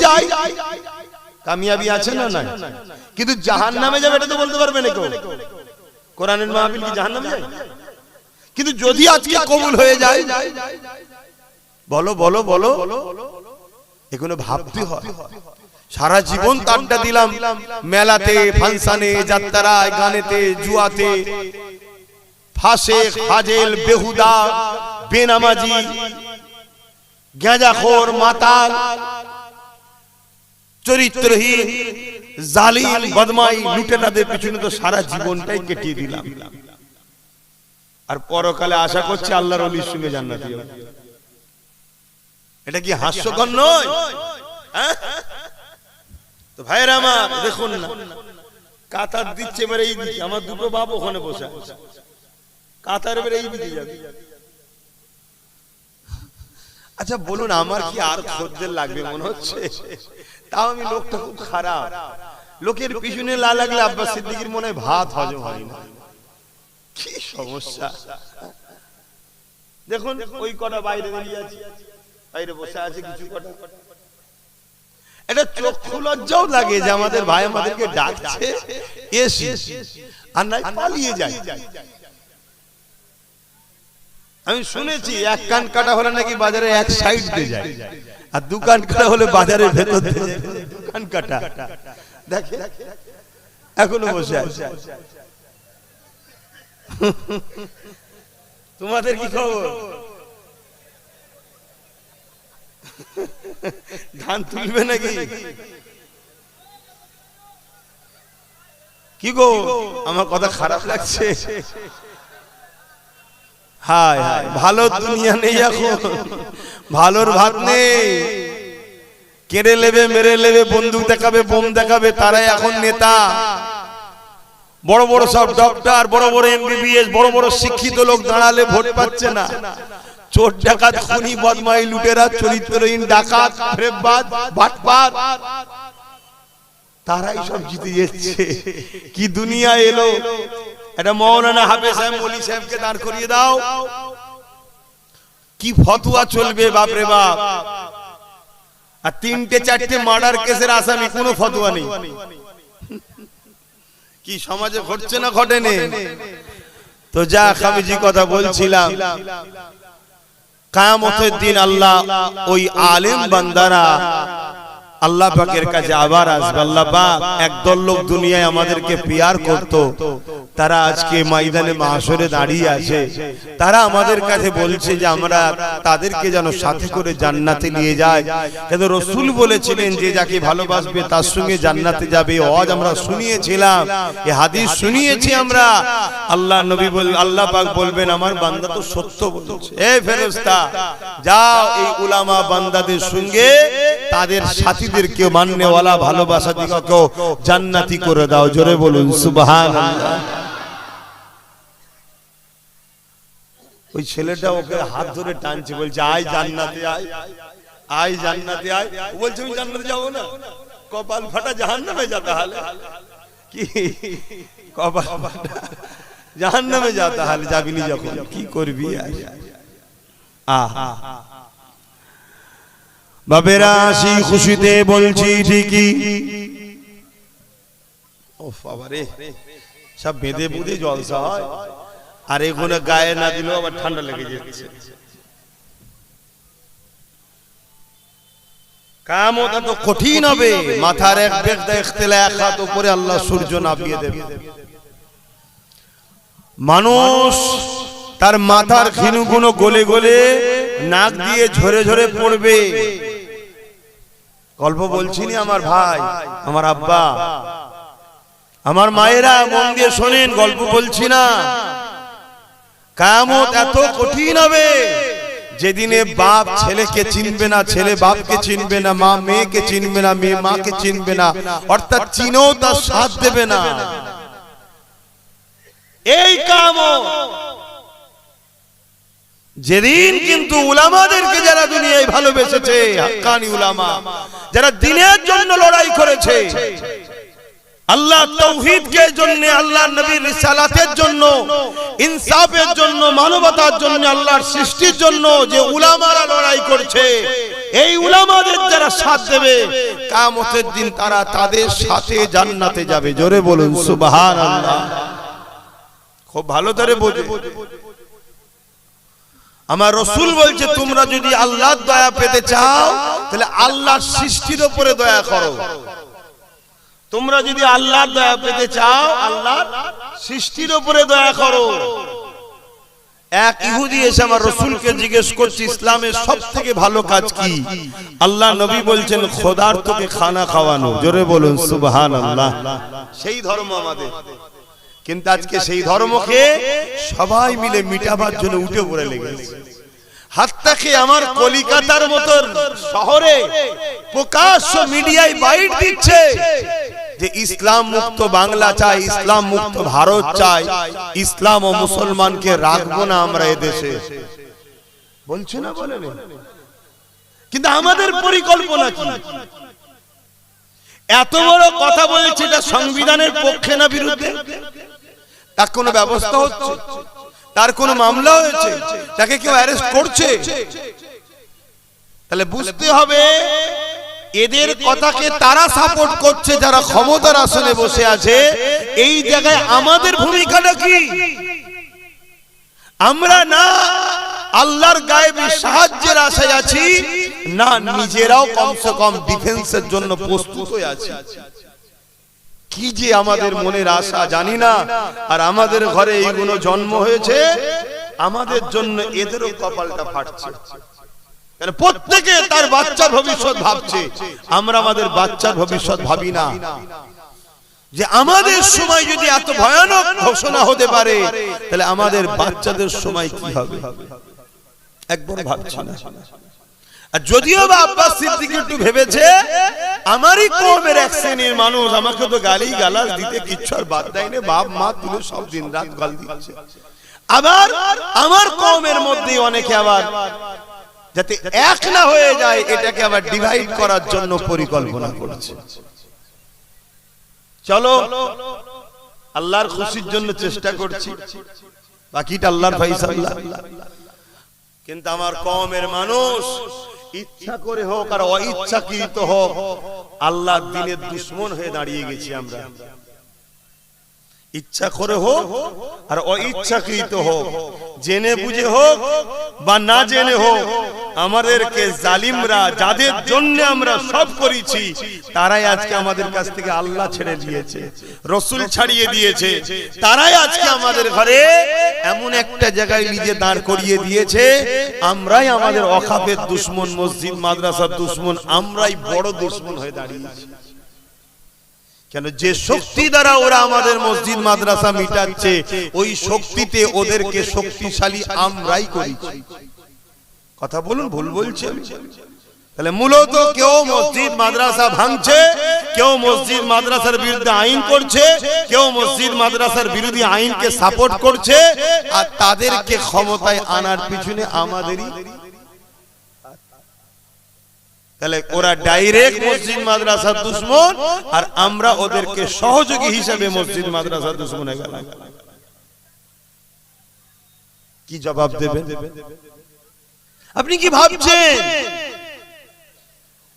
যাই কামিয়াবি আছে না নাই, কিন্তু জাহান্নামে যাবে এটা তো বলতে পারবে না কেউ। কোরআনের মাহফিল কি জাহান্নামে যায়? কিন্তু যদি আজকে কবুল হয়ে যায়, বলো বলো বলো, এগুলো ভাবতে হয়। সারা জীবন তাড্ডা দিলাম মেলাতে, ফাংশনে, যাত্রায়, গানেতে, জুয়াতে, ফাঁসে, ফাজেল, বেহুদা, বেনামাজি, গাঁজাখোর, মাতাল, চরিত্রহীন, জালিম, বদমাই, লুটেরাদের পিছনে তো সারা জীবনটাই কেটিয়ে দিলাম। আর পরকালে আশা করছি আল্লাহর ওলির সঙ্গে জান্নাতি হবে। এটা কি হাস্যকর নয়? তো ভাইরা আমার দেখুন না, কাতার দিচ্ছে এবারে এই দিকে, আমার দুটো বাপ ওখানে বসে আছে, কাতার এবারে এই দিকে যাবে। আচ্ছা বলুন, আমার কি আর খদ্দের লাগবে মনে হচ্ছে? তাও আমি লোকটা খুব খারাপ, লোকের পিছনে লা লাগলে আব্বাস সিদ্দিকীর মনে হয় ভাত হজম হয় না। কি সমস্যা! দেখুন ওই কটা বাইরে দাঁড়িয়ে আছে, বাইরে বসে আছে কিছু কটা। এটা চক্ষু লজ্জাও লাগে যে আমাদের ভাই আমাদেরকে ডাকছে, এসি, আর নাই পালিয়ে যায়। আমি শুনেছি এক কান কাটা হলে নাকি বাজারে এক সাইড দিয়ে যায়, আর দু কান কাটা হলে বাজারের ভেতর দিয়ে যায়। দু কান কাটা দেখে এখনো বসে আছে। তোমাদের কি খবর? ধান তুলবে নাকি? কি গো, আমার কথা খারাপ লাগছে? হায় হায়, ভালো দুনিয়া নেই এখন, ভালোর ভাত নেই। কেড়ে নেবে, মেরে নেবে, বন্দুক দেখাবে, বোম দেখাবে, তারাই এখন নেতা। বড় বড় সব ডক্টর, বড় বড় এমবিবিএস, বড় বড় শিক্ষিত লোক দাঁড়ালে ভোট পাচ্ছে না। চোর ডাকাত, খুনি, বদমাই, লুটেরা, চরিত্রহীন, ডাকাত, ফেরেববাজ, বাটপার, তারাই সব জিতে যাচ্ছে। কি দুনিয়া এলো! এটা মাওলানা হাফেজ সাহেব, ওলি সাহেবকে দাঁড় করিয়ে দাও, কি ফতোয়া চলবে বাপরে বাপ। আর তিনটে চারটে মার্ডার কেসের আসামি, কোনো ফতোয়া নেই। কি সমাজে ঘটছে না ঘটেনি? তো যা আমি যে কথা বলছিলাম, কিয়ামতের দিন আল্লাহ ওই আলেম বান্দারা আল্লাহ পাকের কাছে আবার আসবে। আল্লাহ পাক একদল লোক দুনিয়ায় আমাদেরকে পিয়ার করত, তারা আজকে ময়দানে মাহশরে দাঁড়িয়ে আছে। তারা আমাদের কাছে বলছে যে আমরা তাদেরকে যেন সাথে করে জান্নাতে নিয়ে যাই, কিন্তু রাসূল বলেছিলেন যে যাকে ভালোবাসবে তার সঙ্গে জান্নাতে যাবে। আজ আমরা শুনিয়েছিলাম, এই হাদিস শুনিয়েছি আমরা। আল্লাহ নবী আল্লাহ পাক বলবেন আমার বান্দা তো সত্য বলছে, এই ফেরেশতা যাও এই উলামা বান্দাদের সঙ্গে তাদের সাথীদেরকে মাননেওয়ালা ভালোবাসা দিগকে জান্নাতি করে দাও। জোরে বলুন সুবহানাল্লাহ। ওই ছেলেটা ওকে হাত ধরে টানছে, বলছে আয় জান্নাতে আয়, আয় জান্নাতে আয়। ও বলছে আমি জান্নাতে যাব না, কপাল ফাটা জাহান্নামে যা, তাহলে কি কপাল ফাটা জাহান্নামে যা, তাহলে যাবি না যখন কি করবি। আহা বাবেরা আসি খুশিতে বলছি ঠিকই। ও বাবা রে, সব বেঁধে বুঝে জলসা হয়, আর এগুলো গায়ে না দিলেও আবার ঠান্ডা লেগে যাচ্ছে। কিয়ামত তো কঠিন হবে, মাথার এক বেগদা ইখতিলা এক হাত উপরে আল্লাহ সূর্য নামিয়ে দেবে। মানুষ তার মাথার খিনুগুলো গলে গলে নাক দিয়ে ঝরে ঝরে পড়বে। গল্প বলছিনি আমার ভাই, আমার আব্বা, আমার মায়েরা, মন দিয়ে শোনেন, গল্প বলছি না। কিয়ামত এত কঠিন হবে যেদিনে বাপ ছেলেকে চিনবে না, ছেলে বাপকে চিনবে না, মা মেয়েকে চিনবে না, মেয়ে মাকে চিনবে না, অর্থাৎ চিনেও তার সাথ দেবে না। এই কিয়ামত যেদিন কিন্তু উলামাদেরকে যারা দুনিয়ায় ভালোবেসেছে, হাক্কানি উলামা যারা দ্বীনের জন্য লড়াই করেছে, আল্লাহ তাওহীদের জন্য, আল্লাহর নবীর রিসালাতের জন্য, ইনসাফের জন্য, মানবতার জন্য, আল্লাহর সৃষ্টির জন্য যে উলামারা লড়াই করছে, এই উলামাদের যারা সাথ দেবে কিয়ামতের দিন তারা তাদের সাথে জান্নাতে যাবে। জোরে বলুন সুবহানাল্লাহ। খুব ভালো করে বুঝুন। আমার রাসূল বলছে তোমরা যদি আল্লাহর দয়া পেতে চাও তাহলে আল্লাহর সৃষ্টির উপরে দয়া করো। তোমরা যদি আল্লাহর দয়া পেতে চাও আল্লাহর সৃষ্টির উপরে দয়া করো। এক ইহুদি এসে আমার রাসূলকে জিজ্ঞেস করছে ইসলামের সবথেকে ভালো কাজ কি? আল্লাহ নবী বলছেন খোদার্থকে খানা খাওয়ানো। জোরে বলুন সুবহানাল্লাহ। সেই ধর্ম আমাদের, কিন্তু আজকে সেই ধর্মকে সবাই মিলে মিটাবার জন্য উঠে পড়ে লেগেছে। হাত্তাকে আমার কলিকাতার মতো শহরে প্রকাশ্য মিডিয়ায় বাইট দিচ্ছে যে ইসলাম মুক্ত বাংলা চাই, ইসলাম মুক্ত ভারত চাই, ইসলাম ও মুসলমানকে রাখবো না আমরা এদেশে। বলছে না, বলে না, কিন্তু আমাদের পরিকল্পনা কি? এত বড় কথা বলছে, এটা সংবিধানের পক্ষে না বিরুদ্ধে? তার কোনো ব্যবস্থা হচ্ছে? তার কোনো মামলা হয়েছে? তাকে কেউ অ্যারেস্ট করছে? তাহলে বুঝতে হবে এদের কথাকে তারা সাপোর্ট করছে যারা ক্ষমতার আসনে বসে আছে। এই জায়গায় আমাদের ভূমিকাটা কি? আমরা না আল্লাহর গায়েবী সাহায্যের আশায় আছি, না নিজেরাও কমসে কম ডিফেন্সের জন্য প্রস্তুত হয়ে আছি। কি যে আমাদের মনের আশা জানি না। আর আমাদের ঘরে এইগুলো জন্ম হয়েছে, আমাদের জন্য এদেরও কপালটা ফাটছে। প্রত্যেকে তার বাচ্চার ভবিষ্যৎ ভাবছে, আমরা আমাদের বাচ্চার ভবিষ্যৎ ভাবি না। যে আমাদের সময় যদি এত ভয়ানক ঘোষণা হতে পারে তাহলে আমাদের বাচ্চাদের সময় কি হবে একবার ভাবছি না। আর যদিও বা আব্বাস সিদ্দিক একটু ভেবেছে, আমারই কওমের এক শ্রেণীর মানুষ আমাকে তো গালি গালাজ দিতে কিচ্ছু আর বাদ দেয়নি, বাপ মা তুলে সব দিন রাত গাল দিচ্ছে। আবার আমার কওমের মধ্যে অনেকে আবার যাতে এক না হয়ে যায় এটাকে আবার ডিভাইড করার জন্য পরিকল্পনা করছে। চলো আল্লাহর খুশির জন্য চেষ্টা করছি, বাকিটা আল্লাহর ফয়সালা। কিন্তু আমার কওমের মানুষ ইচ্ছা করে হোক আর অইচ্ছাকৃত হোক আল্লাহর দ্বীনের দুশমন হয়ে দাঁড়িয়ে গেছি আমরা। ইচ্ছা করে হোক আর অইচ্ছাকৃত হোক, জেনে বুঝে হোক বা না জেনে হোক, আমাদেরকে জালিমরা যাদের জন্য আমরা সব করেছি তারাই আজকে আমাদের কাছ থেকে আল্লাহ ছেড়ে দিয়েছে, রসুল ছাড়িয়ে দিয়েছে, তারাই আজকে আমাদের ঘরে এমন একটা জায়গায় নিজে দাঁড় করিয়ে দিয়েছে। আমরাই আমাদের ওয়াকফের দুশমন, মসজিদ মাদ্রাসার দুশমন, আমরাই বড় দুশমন হয়ে দাঁড়িয়েছি। কেন? যে শক্তি দ্বারা ওরা আমাদের মসজিদ মাদ্রাসা মিটাচ্ছে, ওই শক্তিতে ওদেরকে শক্তিশালী আমরাই করেছি। কথা বলুন, ভুল বলছে? তাহলে মূলত কেউ মসজিদ মাদ্রাসা ভাঙছে, কেউ মসজিদ মাদ্রাসার বিরুদ্ধে আইন করছে, কেউ মসজিদ মাদ্রাসার বিরোধী আইনকে সাপোর্ট করছে, আর তাদেরকে ক্ষমতায় আনার পিছনে আমাদেরই। তাহলে ওরা ডাইরেক্ট মসজিদ মাদ্রাসার দুশমন, আর আমরা ওদেরকে সহযোগী হিসেবে মসজিদ মাদ্রাসার দুশমন হয়ে গেলাম। কি জবাব দেবেন? আপনি কি ভাবছেন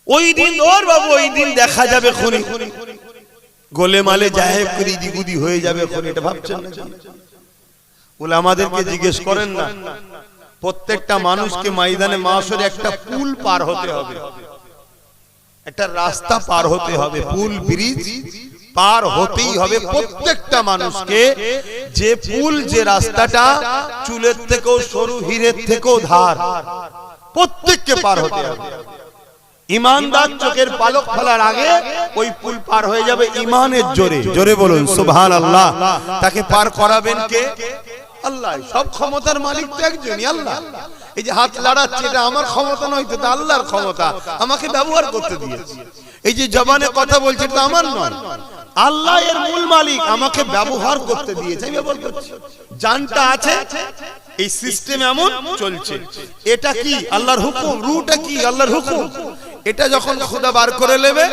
ওই দিন ওর বাবু ওই দিন দেখা যাবে খুনি, গোলে মালে জাহেব করি দিগুদি হয়ে যাবে খুনি? এটা ভাবছেন না? বলে আমাদেরকে জিজ্ঞেস করেন না, প্রত্যেকটা মানুষকে ময়দানে মাশরে একটা পুল পার হতে হবে, একটা রাস্তা পার হতে হবে, পুল ব্রিজ পার হতেই হবে প্রত্যেকটা মানুষকে। যে পুল, যে রাস্তাটা চুলের থেকেও সরু, হীরের থেকেও ধার, প্রত্যেককে পার হতে হবে। ইমানদার চোখের পালক ফেলার আগে ওই পুল পার হয়ে যাবে ইমানের জোরে। জোরে বলুন সুবহানাল্লাহ। তাকে পার করাবেন কে? আল্লাহ। সব ক্ষমতার মালিক তো একজনই, আল্লাহ। এই যে হাত লাড়াচ্ছে, এটা আমার ক্ষমতা নয়, তো আল্লাহর ক্ষমতা, আমাকে ব্যবহার করতে দিয়েছে। এই যে জবানে কথা বলছে, এটা আমার নয়, আল্লাহ এর মূল মালিক, আমাকে ব্যবহার করতে দিয়েছে, আমি ব্যবহার করছি। জানটা আছে, এই সিস্টেম এমন চলছে। এটা কি? আল্লাহর হুকুম। রুটা কি? আল্লাহর হুকুম। এটা যখন খোদা বার করে নেবে,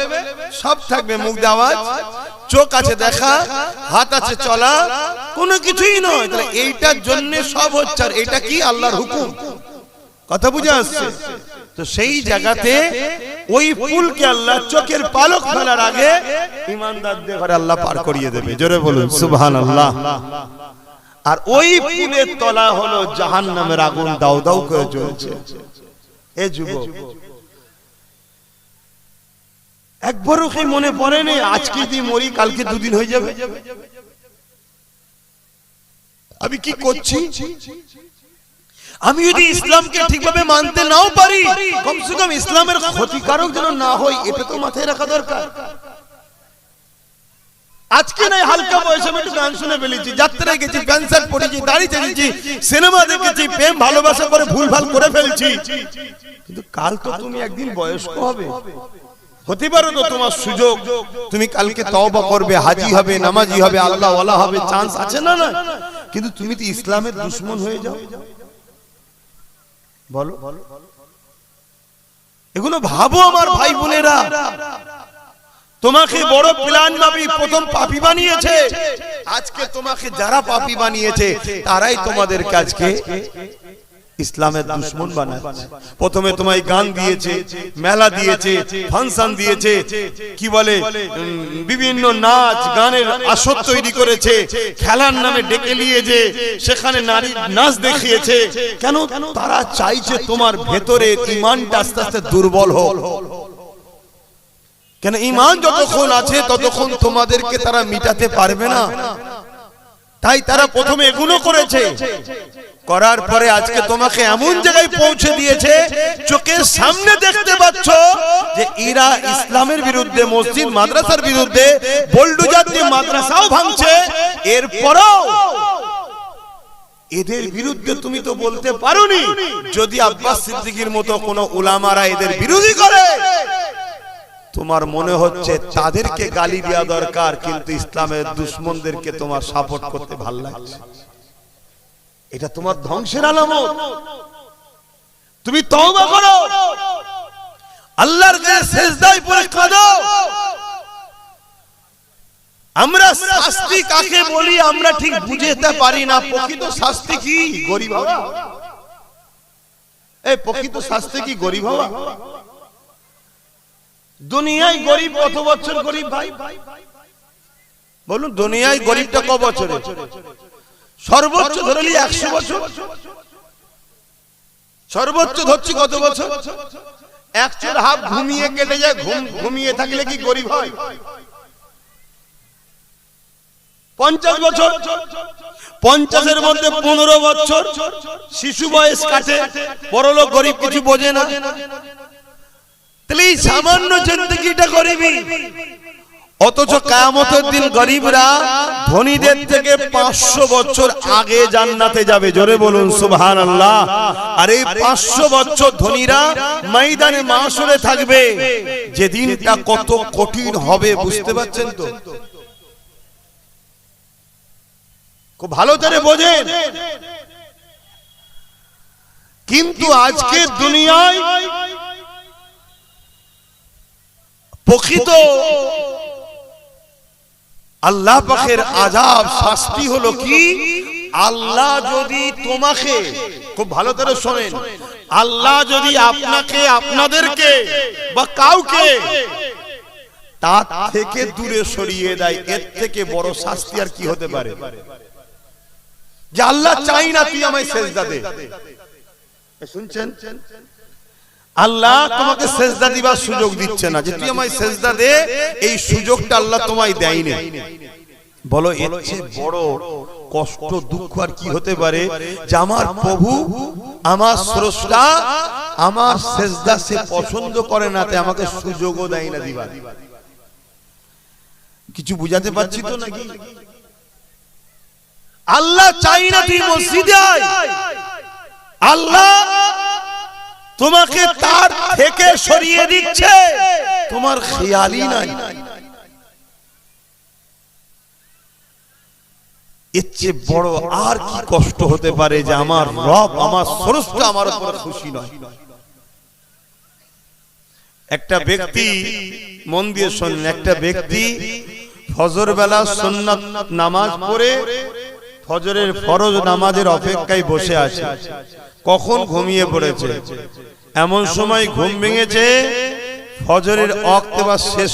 সব থাকবে মুখ দিয়ে আওয়াজ, চোখ আছে দেখা, হাত আছে চলা, কোনো কিছুই নয়। তাহলে এইটার জন্য সব হচ্ছে, আর এটা কি? আল্লাহর হুকুম। কথা বুঝে আসছে? তো সেই জায়গাতে ওই ফুলকে আল্লাহ চোখের পালক ফেলার আগে ইমানদারদের ঘরে আল্লাহ পার করিয়ে দেবে। জোরে বলুন সুবহানাল্লাহ। আর ওই ফুলের তলা হলো জাহান্নামের আগুন, দাউ দাউ করে জ্বলছে। এ যুবক, একবারও কি মনে পড়ে নেই আজকে যদি মরি কালকে দুদিন হয়ে যাবে? আমি কি করছি? আমি যদি ইসলামকে ঠিকভাবে মানতে নাও পারি, কমসে কম ইসলামের ক্ষতিকারক যেন না হয়, এটা তো মাথায় রাখা দরকার। আজকে নাই হালকা বয়সে আমি একটু গান শুনে ফেলেছি, যাত্রায় গেছি, প্যান্ট শার্ট পরেছি, দাড়ি ছেড়েছি, সিনেমা দেখেছি, প্রেম ভালোবাসা করে ভুলভাল করে ফেলছি, কিন্তু কাল তো তুমি একদিন বয়স্ক হবে, হতে পারো তো তোমার সুযোগ, তুমি কালকে তওবা করবে, হাজি হবে, নামাজি হবে, আল্লাহ ওয়ালা হবে, চান্স আছে না? না, কিন্তু তুমি তো ইসলামের দুশমন হয়ে যাও। বলো, এগুলো ভাবো আমার ভাই বোনেরা। তোমাকে বড় প্ল্যান ভাবি প্রথম পাপী বানিয়েছে, আজকে তোমাকে যারা পাপী বানিয়েছে তারাই তোমাদের কাজকে ইসলামের দুশমন বানাচ্ছে। প্রথমে তোমায় গান দিয়েছে, মেলা দিয়েছে, ফাংশন দিয়েছে, কি বলে বিভিন্ন নাচ গানের আসর তৈরি করেছে, খেলার নামে ডেকে নিয়ে যে সেখানে নারী নাচ দেখিয়েছে। কেন? তারা চাইছে তোমার ভেতরে ঈমানটা আস্তে আস্তে দুর্বল হোক। কেন? ঈমান যতক্ষণ আছে ততক্ষণ তোমাদেরকে তারা মিটাতে পারবে না, তাই তারা প্রথমে এগুলো করেছে। করার পরে আজকে তোমাকে এমন জায়গায় পৌঁছে দিয়েছে, চোখের সামনে দেখতে পাচ্ছ যে এরা ইসলামের বিরুদ্ধে, মসজিদ মাদ্রাসার বিরুদ্ধে বোল্ডোজার দিয়ে মাদ্রাসাও ভাঙছে। এরপরও এদের বিরুদ্ধে তুমি তো বলতে পারোনি। যদি আব্বাস সিদ্দিকীর মতো কোন উলামারা এদের বিরোধী করে, তোমার মনে হচ্ছে তাদেরকে গালি দেওয়া দরকার, কিন্তু ইসলামের দুশমনদেরকে তোমার সাপোর্ট করতে ভালো লাগছে। এটা তোমার ধ্বংসের আলামত। তুমি তওবা করো, আল্লাহর কাছে সিজদায় পড়ে কাঁদো। আমরা শাস্তি কাকে বলি আমরা ঠিক বুঝতে পারি না। প্রকৃত শাস্তি কি? গরিব হওয়া। এই প্রকৃত শাস্তি কি গরিব হওয়া? দুনিয়ায় গরিব কত বছর গরিব ভাই? বলুন দুনিয়ায় গরিবটা ক বছরে? সর্বোচ্চ ধরলি 100 বছর, সর্বোচ্চ ধরছি কত বছর? 1.5 ঘুমিয়ে কেটে যায়। ঘুমিয়ে থাকলে কি গরিব হয়? 50 বছর, 50-এর মধ্যে 15 বছর শিশু বয়স কাটে। বড়লোক গরিব কিছু বোঝে না। তাহলে সামান্য জিন্দেগিটা গরিবি। অথচ কিয়ামতের দিন গরিবরা ধনীদের থেকে 500 বছর আগে জান্নাতে যাবে। জোরে বলুন সুবহানাল্লাহ। আর এই 500 বছর ধনীরা ময়দানে মাশরে থাকবে। যেদিনটা কত কঠিন হবে বুঝতে পারছেন তো? খুব ভালো করে বোঝেন। কিন্তু আজকে দুনিয়ায় প্রকৃত আল্লাহ পাকের আযাব শাস্তি হলো কি? আল্লাহ যদি তোমাকে, খুব ভালো করে শোনেন, আল্লাহ যদি আপনাকে, আপনাদেরকে বা কাউকে তার থেকে দূরে সরিয়ে দেয়, এর থেকে বড় শাস্তি আর কি হতে পারে? যে আল্লাহ চাই না তুই আমায় সেজদা দে। শুনছেন? আল্লাহ তোমাকে সেজদা দিবার সুযোগ দিচ্ছে না, যে তুই আমায় সেজদা দে, এই সুযোগটা আল্লাহ তোমায় দেয়নি। বলো এর চেয়ে বড় কষ্ট দুঃখ আর কি হতে পারে? যে আমার প্রভু, আমার স্রষ্টা আমার সেজদা সে পছন্দ করে না, তাই আমাকে সুযোগও দেয় না দিবার। কিছু বুঝাতে পারছি তো নাকি? আল্লাহ চাই না তুই মসজিদে আয়, আল্লাহ তোমাকে তার থেকে সরিয়ে দিচ্ছে, তোমার খেয়ালই নাই। এর চেয়ে বড় আর কি কষ্ট হতে পারে? যে আমার রব, আমার স্রষ্টা আমার উপর খুশি নয়। একটা ব্যক্তি, মন দিয়ে শুনুন, একটা ব্যক্তি ফজর বেলা সুন্নাত নামাজ পড়ে ফজরের ফরজ নামাজের অপেক্ষায় বসে আছে। কখন ঘুমিয়ে পড়েছে। এমন সময় ঘুম ভেঙেছে ফজরের ওয়াক্ত বা শেষ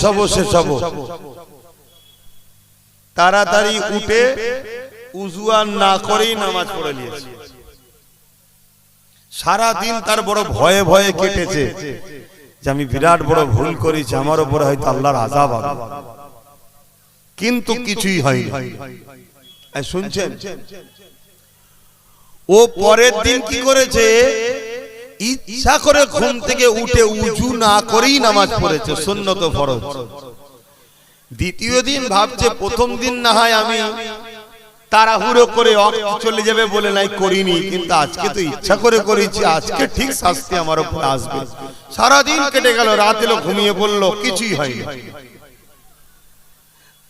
হব, তাড়াতাড়ি উঠে উযু না করেই নামাজ পড়ে নিয়েছে। সারা দিন তার বড় ভয়ে ভয়ে কেটেছে যে আমি বিরাট বড় ভুল করেছি, আমার উপর হয়তো আল্লাহর আযাব হবে। কিন্তু কিছুই হয়নি। শুনছেন? ও পরের দিন কি করেছে? ইচ্ছা করে ঘুম থেকে উঠে উযু না করেই নামাজ পড়েছে, সুন্নত ফরজ। দ্বিতীয় দিন ভাবছে প্রথম দিন না হয় আমি তাড়াহুড়ো করে চলে যাবে বলে নাই করিনি, কিন্তু আজকে তো ইচ্ছা করে করেছি, আজকে ঠিক শাস্তি আমার উপর আসবে। সারা দিন কেটে গেল, রাত এলো, ঘুমিয়ে পড়লো, কিছুই হয়নি।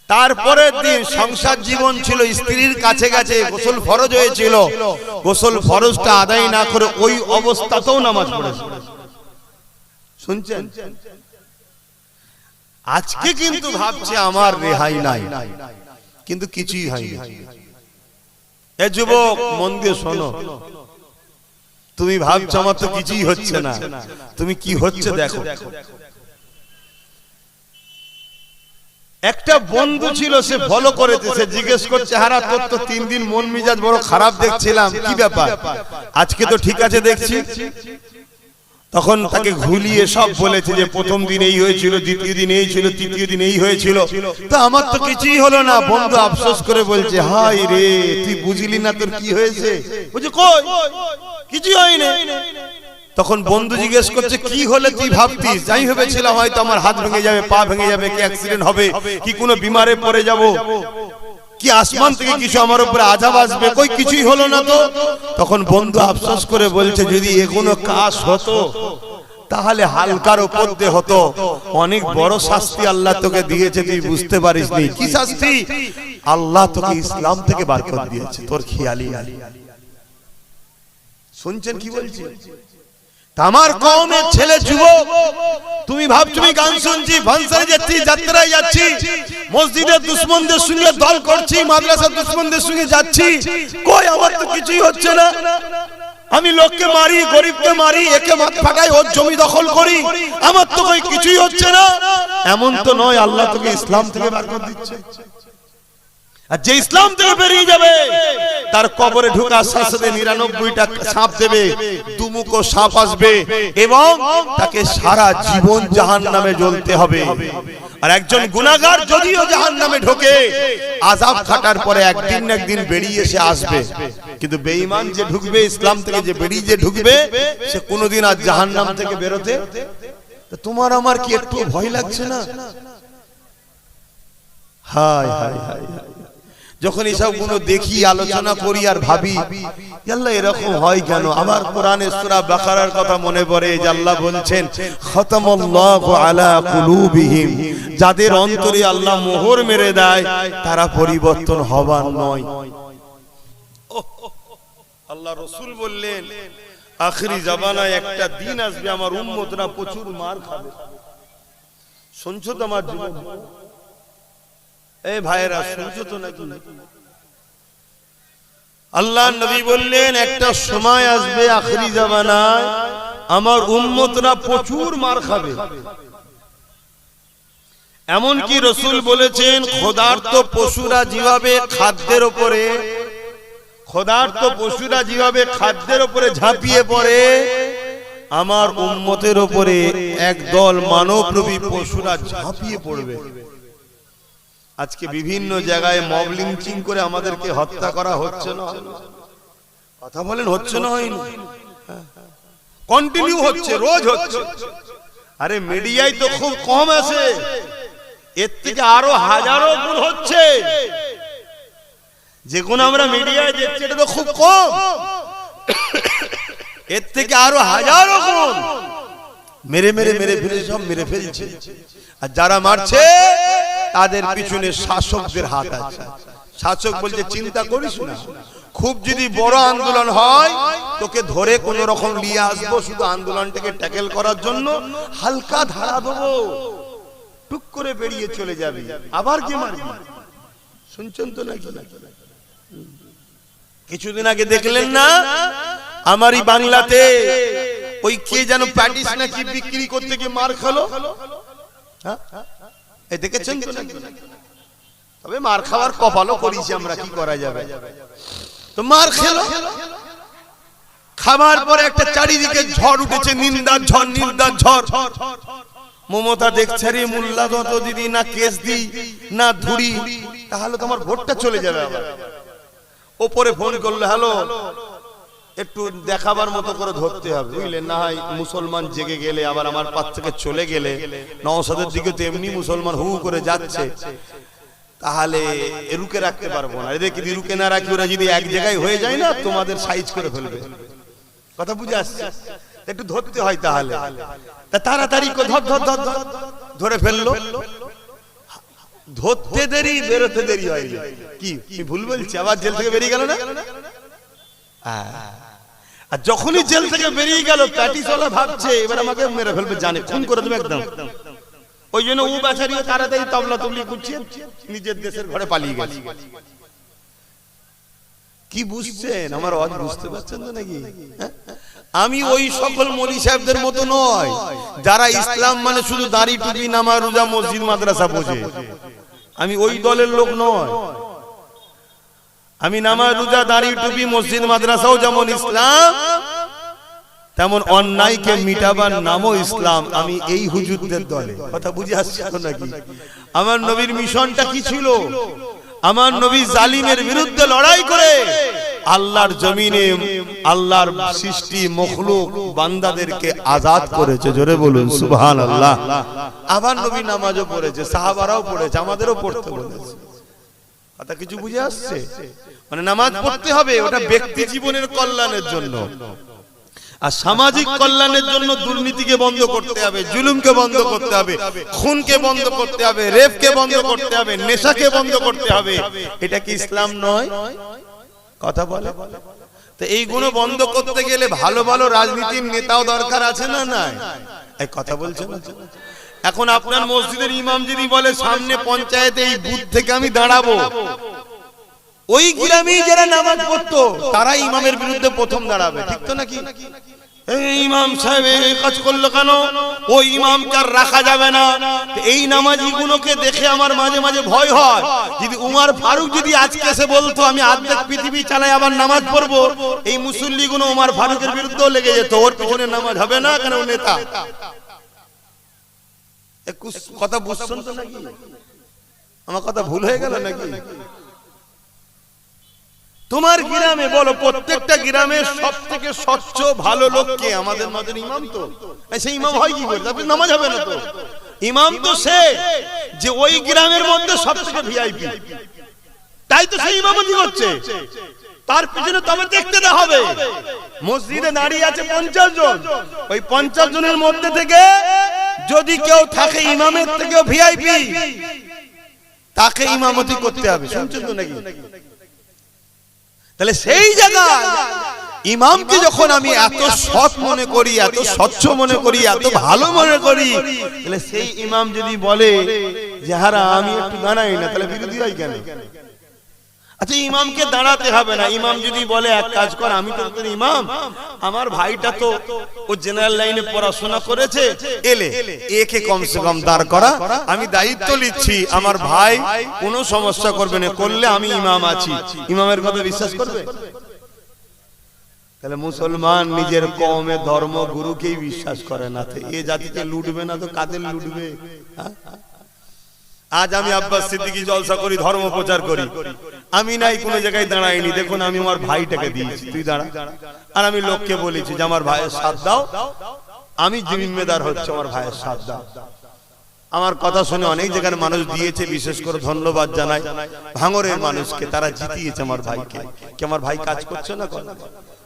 তারপরের দিন সংসার জীবন ছিল, স্ত্রীর কাছে কাছে গোসল ফরজ হয়েছিল, গোসল ফরজটা আদায় না করে ওই অবস্থাতেও নামাজ পড়েছে। শুনছেন? আজকে কিন্তু ভাবছে আমার রেহাই নাই, কিন্তু কিছুই হয়নি। এ যুবক মন দিয়ে শোনো, তুমি ভাবছো আমার তো কিছুই হচ্ছে না, তুমি কি হচ্ছে দেখো। একটা বন্ধু ছিল, সে ফলো করেছে, সে জিজ্ঞেস করছে, হারা তোর তো 3 দিন মন মিজাজ বড় খারাপ দেখছিলাম, কি ব্যাপার? আজকে তো ঠিক আছে দেখছি। তখন তাকে ঘুলিয়ে সব বলেছে যে প্রথম দিন এই হয়েছিল, দ্বিতীয় দিন এই ছিল, তৃতীয় দিন এই হয়েছিল, তো আমার তো কিছুই হলো না। বন্ধু আফসোস করে বলছে, হাই রে তুই বুঝলি না তোর কি হয়েছে? বলছে কই কিছুই হয়নি। তখন বন্ধু জিজ্ঞেস করছে, কি হলে তুই ভাবতিস? আমি ভেবেছিলাম হয়তো আমার হাত ভেঙে যাবে, পা ভেঙে যাবে, কি অ্যাক্সিডেন্ট হবে, কি কোনো বিমারে পড়ে যাব, কি আসমান থেকে কিছু আমার উপরে আযাব আসবে, কই কিছুই হলো না তো। তখন বন্ধু আফসোস করে বলছে, যদি এগুলো কাজ হতো তাহলে হালকার উপর দিয়ে হতো, অনেক বড় শাস্তি আল্লাহ তোকে দিয়েছে, তুই বুঝতে পারিসনি। কি শাস্তি? আল্লাহ তোকে ইসলাম থেকে বার করে দিয়েছে, তোর খেয়ালই নাই। শুনছেন কি বলছি? আমার কওমের ছেলে যুবক, তুমি ভাবছো আমি গান শুনছি, ফাংশনে যাচ্ছি, যাত্রায় যাচ্ছি, মসজিদের দুশমনদের সঙ্গে দল করছি, মাদ্রাসার দুশমনদের সঙ্গে যাচ্ছি, কই আমার তো কিছুই হচ্ছে না। আমি লোককে মারি, গরিবকে মারি, একে মাথা ফাটাই, ওর জমি দখল করি, আমার তো কই কিছুই হচ্ছে না। এমন তো নয়, আল্লাহ তোকে ইসলাম থেকে বার করে দিচ্ছে। আর যে ইসলাম থেকে বেরিয়ে যাবে তার কবরে ঢোকার সাথে 99টা সাপ দেবে, দুমুখো সাপ আসবে এবং তাকে সারা জীবন জাহান্নামে জ্বলতে হবে। আর একজন গুনাহগার যদিও জাহান্নামে ঢোকে, আযাব খাটার পরে একদিন না একদিন বেরিয়ে এসে আসবে, কিন্তু বেঈমান যে ঢুকবে, ইসলাম থেকে যে বেরিয়ে যে ঢুকবে, সে কোনোদিন আর জাহান্নাম থেকে বেরোতে। তোমার আমার কি একটু ভয় লাগছে না? হায় হায় হায়, যখন এসব গুলো দেখি, আলোচনা করি আর ভাবি আল্লাহ এরকম হয় কেন। আবার কোরআনে সূরা বাকারার কথা মনে পড়ে যে আল্লাহ বলছেন খতামাল্লাহু আলা কুলুবিহিম, যাদের অন্তরে আল্লাহ মোহর মেরে দেয় তারা পরিবর্তন হবার নয়। আল্লাহ রাসূল বললেন আখিরি জামানায় একটা দিন আসবে আমার উম্মতরা প্রচুর মার খাবে। শুনছো তো আমার জীবন? এই ভাইরা শুনছো তো নাকি? আল্লাহ নবী বললেন একটা সময় আসবে আখিরি জামানায় আমার উম্মতরা প্রচুর মার খাবে। এমন কি রাসূল বলেছেন ক্ষুধার্ত পশুরা যেভাবে খাদ্যের উপরে খাদ্যের উপরে ঝাঁপিয়ে পড়ে, আমার উম্মতের উপরে একদল মানবরূপী পশুরা ঝাঁপিয়ে পড়বে। আজকে বিভিন্ন জায়গায় মব লিঞ্চিং করে আমাদেরকে হত্যা করা হচ্ছে না? কথা বলেন, হচ্ছে না? হয়নি? কন্টিনিউ হচ্ছে, রোজ হচ্ছে। আরে মিডিয়ায় তো খুব কম আছে, এর থেকে আরো হাজারো গুণ হচ্ছে। যে কোন আমরা মিডিয়ায় দেখছি এটা তো খুব কম, এর থেকে আরো হাজারো গুণ মেরে ফেলে সব মেরে ফেলছে। আর যারা মারছে তাদের পিছনে শাসকদের হাত আছে। শাসক বলছে চিন্তা করিস না, খুব যদি বড় আন্দোলন হয় তোকে ধরে কোন রকম নিয়ে আসবো, শুধু আন্দোলনটাকে ট্যাকেল করার জন্য হালকা ধারা দেবো, টুক করে বেরিয়ে চলে যাবি, আবার কি মারবি। শুনছেন তো নাকি? কিছুদিন আগে দেখলেন না আমারই বাংলাতে ওই কে যেন প্যাটিস নাকি বিক্রি করতে গিয়ে মার খেলো? দেখেছেন তো নাকি? তবে মার খাওয়ার কপালও করেছি আমরা, কি করা যাবে। তো মার খেলো, খাবার পরে একটা চারিদিকে ঝড় উঠেছে, নিন্দার ঝড়। মমতা দেখছে রে মোল্লা দত দিদি না কেস দিই না ধুরি, তাহলে তোমার ভোটটা চলে যাবে। ওপরে ফোন করলো, হ্যালো একটু দেখাবার মতো করে ধরতে হবে, বুঝলেন না? হয় মুসলমান জেগে গেলে আবার আমার পাশ থেকে চলে গেলে, নওশাদের দিকে তো এমনি মুসলমান হু করে যাচ্ছে, তাহলে রুকে রাখতে পারবো না। এদের যদি রুকে না রাখি, ওরা যদি এক জায়গায় হয়ে যায় না, তোমাদের সাইজ করে ফেলবে। কথা বুঝে আসছে? একটু ধরতে হয়, তাহলে তাড়াতাড়ি ধরে ফেললো। ধরতে দেরি, বেরোতে দেরি হয়। কি ভুল বলছি? আবার জেল থেকে বেরিয়ে গেল না? আর যখনই জেল থেকে বেরিয়ে গেল, প্যাটিসওয়ালা ভাবছে এবার আমাকে মেরে ফেলবে, জানে খুন করে দেবে একদম। ওই জন্য ও বেচারিও তাড়াতাড়ি তবলা তবলি করছে, নিজের দেশের ঘরে পালিয়ে গেছে। কি বুঝছেন? আমার আওয়াজ বুঝতে পারছেন তো নাকি? আমি ওই সকল মৌলী সাহেবদের মতো নয় যারা ইসলাম মানে শুধু দাড়ি টুপি নামাজ রোজা মসজিদ মাদ্রাসা বোঝে। আমি ওই দলের লোক নয়। আমি নামাজ রোজা দাড়ি টুপি মসজিদ মাদ্রাসাও যেমন ইসলাম, তেমন অন্যায়কে মিটাবার নামও ইসলাম। আমি এই হুজুরদের দলে। কথা বুঝে আসছে নাকি? আমার নবীর মিশনটা কি ছিল? আমার নবী জালিমের বিরুদ্ধে লড়াই করে আল্লাহর জমিনে আল্লাহর সৃষ্টি মখলুক বান্দাদেরকে আজাদ করেছে। জোরে বলুন সুবহানাল্লাহ। আবার নবী নামাজও পড়েছে, সাহাবারাও পড়েছে, আমাদেরও পড়তে বলেছে। কথা কিছু বুঝে আসছে? মানে নামাজ পড়তে হবে, ওটা ব্যক্তি জীবনের কল্যাণের জন্য। আর সামাজিক কল্যাণের জন্য দুর্নীতিকে বন্ধ করতে হবে, জুলুমকে বন্ধ করতে হবে, খুনকে বন্ধ করতে হবে, রেপকে বন্ধ করতে হবে, নেশাকে বন্ধ করতে হবে। এটা কি ইসলাম নয়? কথা বলে। তো এইগুলো বন্ধ করতে গেলে ভালো ভালো রাজনীতির নেতাও দরকার আছে না? নাই? এই কথা বলছেন। এখন আপনার মসজিদের ইমাম যদি বলে সামনে পঞ্চায়েতে এই বুথ থেকে আমি দাঁড়াবো, ওই গ্রামে যারা নামাজ পড়তো তারা ইমামের বিরুদ্ধে প্রথম দাঁড়াবে, ঠিক তো নাকি? ইমাম সাহেব এই কাজ করলো কেন, ওই ইমামকে আর রাখা যাবে না। এই নামাজিগুলোকে দেখে আমার মাঝে মাঝে ভয় হয়, যদি উমর ফারুক যদি আজকে এসে বলতো আমি অর্ধেক পৃথিবী চালাই আবার নামাজ পড়বো, এই মুসল্লিগুলো উমর ফারুকের বিরুদ্ধেও লেগে যেত, ওর পিছনে নামাজ হবে না কেন, ও নেতা। কথা বুঝছেন তো নাকি? আমার কথা ভুল হয়ে গেল নাকি? তোমার গ্রামে বলো, প্রত্যেকটা গ্রামে সব থেকে স্বচ্ছ ভালো লোক কে? আমাদের মাঝে ইমাম। তো সেই ইমাম হয় কি করে? তারপরে নামাজ হবে না তো? ইমাম তো সে যে ওই গ্রামের মধ্যে সব থেকে ভিআইপি, তাই তো সেই ইমামতি করছে। তার পিছনে তবে দেখতে হবে, মসজিদে দাঁড়িয়ে আছে 50 জন, ওই 50 জনের মধ্যে থেকে যদি কেউ থাকে ইমামের থেকেও ভিআইপি, তাকে ইমামতি করতে হবে। শুনছেন তো নাকি? তাহলে সেই জায়গায় ইমামকে যখন আমি এত সৎ মনে করি, এত স্বচ্ছ মনে করি, এত ভালো মনে করি, তাহলে সেই ইমাম যদি বলে যে হারা আমি একটু দাঁড়াই না, তাহলে বিরোধী হয় কেন? আচ্ছা, ইমামকে দাঁড়াতে হবে না, ইমাম যদি বলে এক কাজ কর, আমি তো তোর ইমাম, আমার ভাইটা তো ও জেনারেল লাইনে পড়াশোনা করেছে, এলে একে কমসে কম দাঁড় করা, আমি দায়িত্ব নিচ্ছি, আমার ভাই কোনো সমস্যা করবে না, করলে আমি ইমাম আছি। ইমামের কথা বিশ্বাস করবে? তাহলে মুসলমান নিজের কওমে ধর্ম গুরুকেই বিশ্বাস করে না, এ জাতিকে লুটবে না তো কাদের লুটবে? আজ আমি আব্বাস সিদ্দিকী জলসা করি, ধর্ম প্রচার করি, আমি নাই কোনো জায়গায় দাঁড়াইনি, দেখুন আমি আমার ভাইটাকে দিয়েছি, তুই দাঁড়া, আর আমি লোককে বলেছি যে আমার ভাইয়ের সাথ দাও, আমি জিম্মেদার হচ্ছে আমার ভাইয়ের সাথ দাও। আমার কথা শুনে অনেক জায়গার মানুষ দিয়েছে, বিশেষ করে ধন্যবাদ জানাই ভাঙরের মানুষকে, তারা জিতিয়েছে আমার ভাইকে। কি আমার ভাই কাজ করছে না?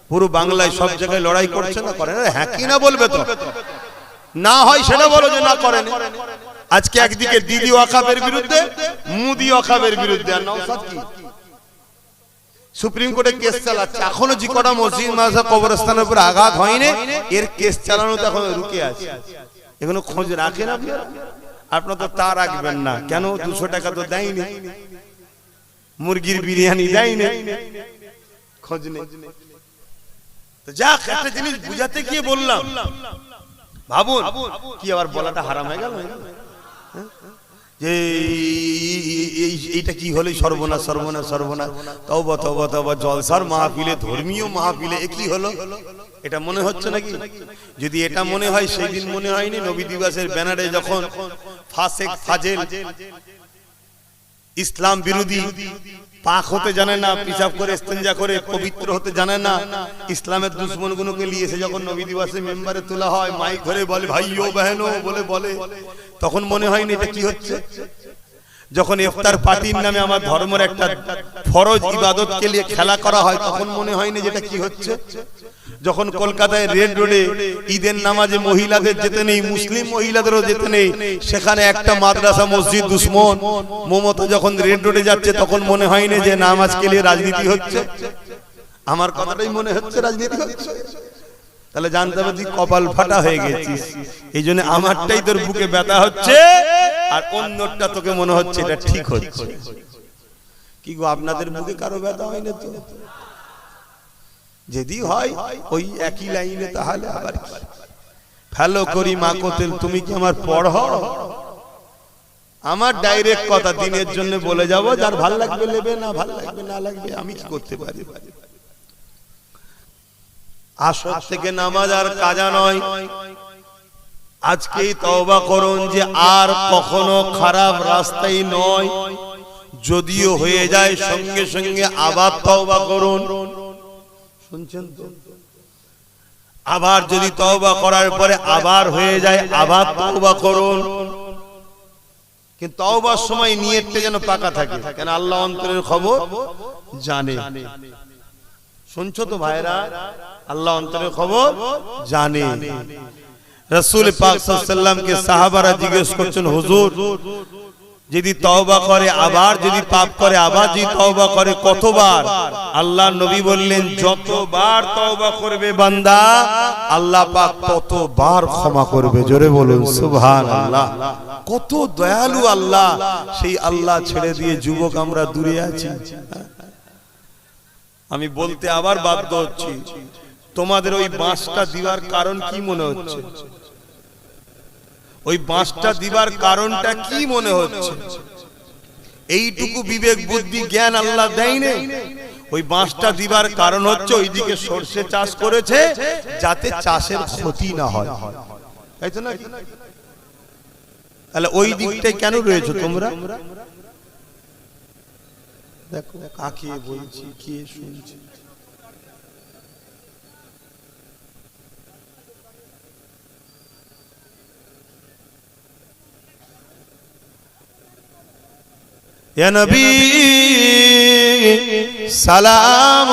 পুরো বাংলায় সব জায়গায় লড়াই করছে না? করে না? হ্যাঁ কি না বলবে তো? না হয় সেটা বলো যে না করেন। আজকে একদিকে দিদি ওয়াকাবের বিরুদ্ধে, মুদি ওয়াকাবের বিরুদ্ধে, আর নওশাদ কি সুপ্রিম কোর্টে কেস চালাচ্ছে। এখনো যে কটা মসজিদ মাদ্রাসা কবরস্থানের উপর আঘাত হয়নি, এর কেস চালানো তো এখন রুকে আছে। এখনো খোঁজ রাখেন আপনারা? আপনারা তো তা রাখবেন না কেন? 200 টাকা তো দেয়নি, মুরগির বিরিয়ানি দেয়নি, খোঁজ নেই। তো যাক, একটা জিনিস বুঝাতে গিয়ে বললাম, ভাবুন কি আবার বলাটা হারাম হয়ে গেল যে এইটা কি হলো? সর্বনাশ সর্বনাশ সর্বনাশ। তওবা তওবা তওবা, জলসার মাহফিলে, ধর্মীয় মাহফিলে এ কি হলো? এটা মনে হচ্ছে নাকি? যদি এটা মনে হয়, সেই দিন মনে হয়নি নবী দিবসের ব্যানারে যখন ফাসেক ফাজেল ইসলাম বিরোধী, পাক হতে জানে না, পিশাব করে ইস্তেঞ্জা করে পবিত্র হতে জানে না, ইসলামের দুশ্মনগুলোকে নিয়ে এসে যখন নবী দিবসে মেম্বারে তোলা হয়, মাইক ধরে বলে ভাইও বহনো বলে, তখন মনে হয়নি এটা কি হচ্ছে? যখন ইফতার পার্টির নামে আমার ধর্মের একটা ফরজ ইবাদতকে নিয়ে খেলা করা হয়, তখন মনে হয়নি যেটা কি হচ্ছে? যখন কলকাতায় রেড রোডে ঈদের নামাজে মহিলাদের যেতে নেই, মুসলিম মহিলাদেরও যেতে নেই, সেখানে একটা মাদ্রাসা মসজিদ দুশ্মন মমতা যখন রেড রোডে যাচ্ছে, তখন মনে হয়নি যে নামাজকে নিয়ে রাজনীতি হচ্ছে? আমার কথাটাই মনে হচ্ছে রাজনীতি হচ্ছে। তাহলে জানতে হবে তুই কপাল ফাটা হয়ে গেছিস, এই জন্য আমারটাই তোর বুকে ব্যথা হচ্ছে, আর অন্যটা তোকে মনে হচ্ছে এটা ঠিক হচ্ছে। কি গো, আপনাদের বুকে কারো ব্যথা হয় না তো? যদি হয় ওই একই লাইনে, তাহলে আবার ফেলো করি মা কোতেল, তুমি কি আমার পড়? আমার ডাইরেক্ট কথা দিনের জন্য বলে যাব, যার ভাল লাগবে নেবে, না ভাল লাগবে না লাগবে, আমি কি করতে পারি? আসর থেকে নামাজ আর কাজা নয়, আজকেই তওবা করুন যে আর কখনো খারাপ রাস্তায় নয়, যদিও হয়ে যায় সঙ্গে সঙ্গে আবার তওবা করুন। শুনছেন তো? আবার যদি তওবা করার পরে আবার হয়ে যায়, আবার তওবা করুন, কিন্তু তওবার সময় নিয়তটা যেন পাকা থাকে, কেন আল্লাহ অন্তরের খবর জানে। শুনছো তো ভাইরা? আল্লাহ অন্তরের খবর জানে। রাসূল পাক সাল্লাল্লাহু আলাইহি ওয়াসাল্লামকে সাহাবারা জিজ্ঞেস করছেন, হুজুর যদি তওবা করে আবার যদি পাপ করে আবার যদি তওবা করে কতবার? আল্লাহ নবী বললেন, যতবার তওবা করবে বান্দা আল্লাহ পাক ততবার ক্ষমা করবে। জোরে বলুন সুবহানাল্লাহ। কত দয়ালু আল্লাহ! সেই আল্লাহ ছেড়ে দিয়ে যুবক আমরা দূরে আছি। আমি বলতে আবার বাধ্য হচ্ছি, তোমাদের ওই বাঁশটা দিবার কারণ কি মনে হচ্ছে? ওই বাঁশটা দিবার কারণটা কি মনে হচ্ছে? এইটুকু বিবেক বুদ্ধি জ্ঞান আল্লাহ দেয়নি। ওই বাঁশটা দিবার কারণ হচ্ছে ওইদিকে সরষে চাষ করেছে যাতে চাষের ক্ষতি না হয়, তাই তো না? তাহলে ওই দিকটাই কেন রয়েছে তোমরা? দেখো কাকে বলছি, কে শুনছি। ইয়া নবী সালাম,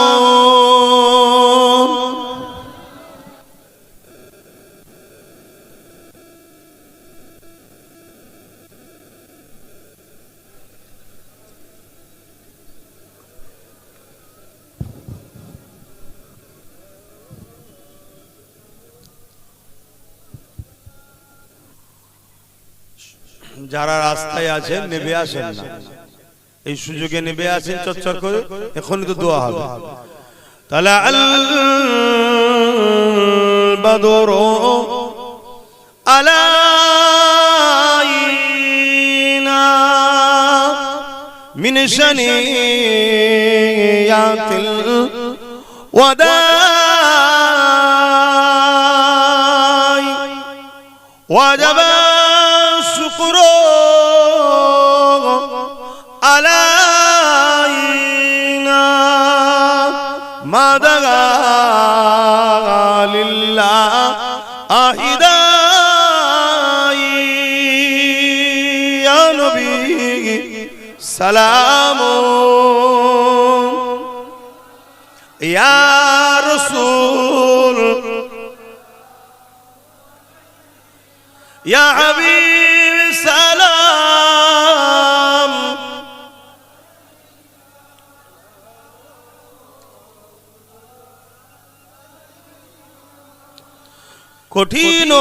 যারা রাস্তায় আছেন নেমে আসেন না, এই সুযোগে নেমে আসেন চচ্চর করে, এখনই তো দোয়া হবে। তালা আল বাদরু আলাইনা মিন শানিয়াতিল ওয়াদাই ওয়াজাবা শুকরু আলাইনা মাদাগা লিল্লাহ আহিদাই ইয়া নবী সালাম ইয়া রাসূল ইয়া হাবিব সালাম। কঠিন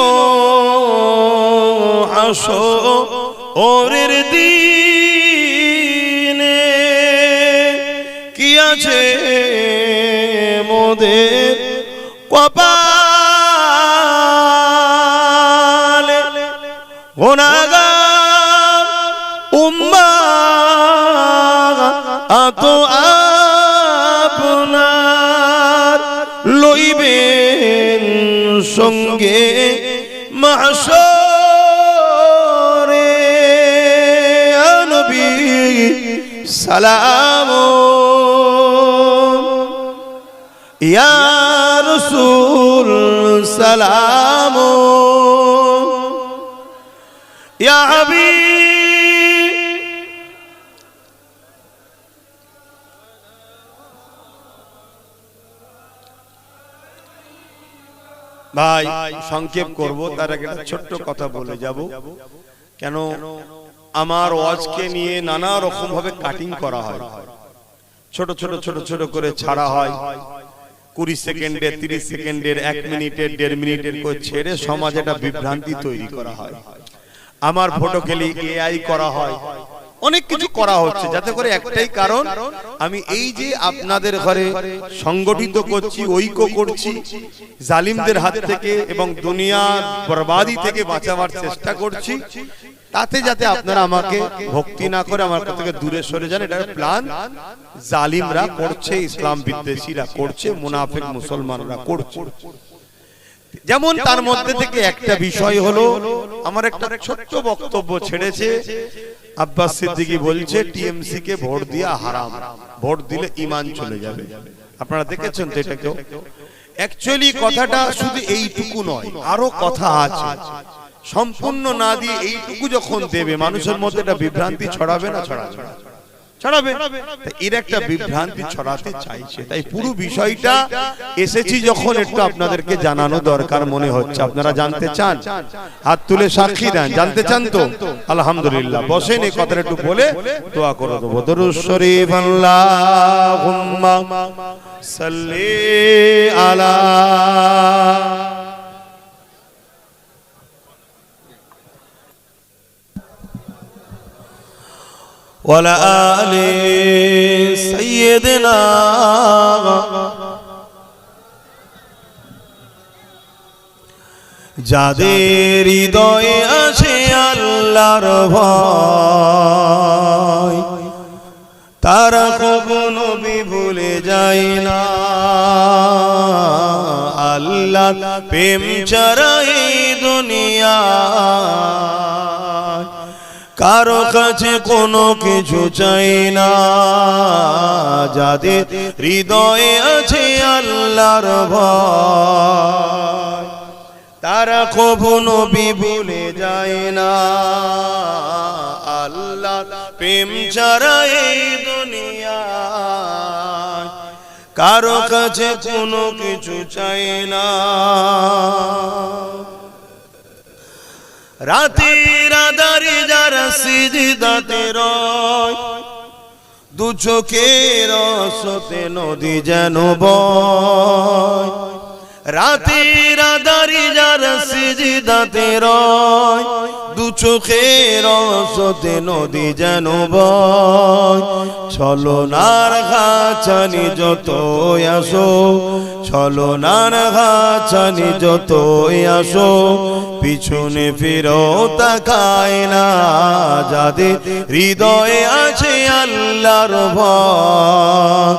হাসরের দিনে কি আছে মোদের কপালে, গুনাহগার উম্মাহ আতো আপনার লইবেন সঙ্গে মাহশরে। ইয়া নবী সালাম ইয়া রাসূল সালাম ইয়া হাবিব। ভাই সংক্ষেপ করব, তার আগে একটা ছোট্ট কথা বলে যাব। কেন আমার ওয়াজকে নিয়ে নানা রকম ভাবে কাটিং করা হয়, ছোট ছোট ছোট ছোট করে ছাড়া হয়, 20 সেকেন্ডের, 30 সেকেন্ডের, 1 মিনিটের, 1.5 মিনিটের করে ছেড়ে সমাজে একটা বিভ্রান্তি তৈরি করা হয়। আমার ফটো খেলি এআই করা হয়, অনেক কিছু করা হচ্ছে, যাতে করে একটাই কারণ, আমি এই যে আপনাদের ঘরে সংগঠিত করছি, ঐক্য করছি, জালিমদের হাত থেকে এবং দুনিয়ার বরবাদি থেকে বাঁচাবার চেষ্টা করছি, তাতে যাতে আপনারা আমাকে ভক্তি না করে আমার কাছ থেকে দূরে সরে যান, এটা প্ল্যান জালিমরা করছে, ইসলাম বিদ্বেষীরা করছে, মুনাফিক মুসলমানরা করছে। যেমন তার মধ্যে থেকে একটা বিষয় হলো, আমার একটা ছোট্ট বক্তব্য ছেড়েছে, আব্বাস সিদ্দিকী বলছে টিএমসি কে ভোট দেওয়া হারাম, ভোট দিলে ঈমান চলে যাবে। আপনারা দেখেছেন তো এটা? কেউ অ্যাকচুয়ালি কথাটা শুধু এইটুকু নয়, আরো কথা আছে। সম্পূর্ণ না দিয়ে এইটুকু যখন দেবে, মানুষের মধ্যে একটা বিভ্রান্তি ছড়াবে না? ছড়াবে। এর একটা বিভ্রান্তি ছড়াতে চাইছে, তাই পুরো বিষয়টা এসেছি যখন একটু আপনাদেরকে জানানো দরকার মনে হচ্ছে। আপনারা জানতে চান? হাত তুলে সাক্ষী দেন। জানতে চান তো? আলহামদুলিল্লাহ। বসেন, এই কথাটা একটু বলে দোয়া করে দেবো। দরুদ শরীফ আল্লাহুম্মা সাল্লি আলা ওয়ালা আলি সাইয়্যিদিনা যাদের হৃদয়ে আছে আল্লাহর ভয় তারা কখনো ভুলে যায় না। আল্লাহ প্রেম ছাড়া এই দুনিয়া কারো কাছে কোনো কিছু চাই না। যাদের হৃদয়ে আছে আল্লাহর ভয় তারা কখনো ভুলে যায় না। আল্লাহ প্রেম ছাড়া এই দুনিয়া কারো কাছে কোনো কিছু চাই না। রাতের আঁধারে যারা সিজদাতে রয় দু চোখের আশাতে নদী যেন বয়। রাতের আঁধারে যারা সিজদাতে রয় দু চোখের আশাতে নদী যেন বয়। ছলনার ঘাছানি যতই আসো ছলনার ঘাছানি যতই আসো পিছনে ফিরো তাকায় না। যাদের হৃদয়ে আছে আল্লাহর ভয়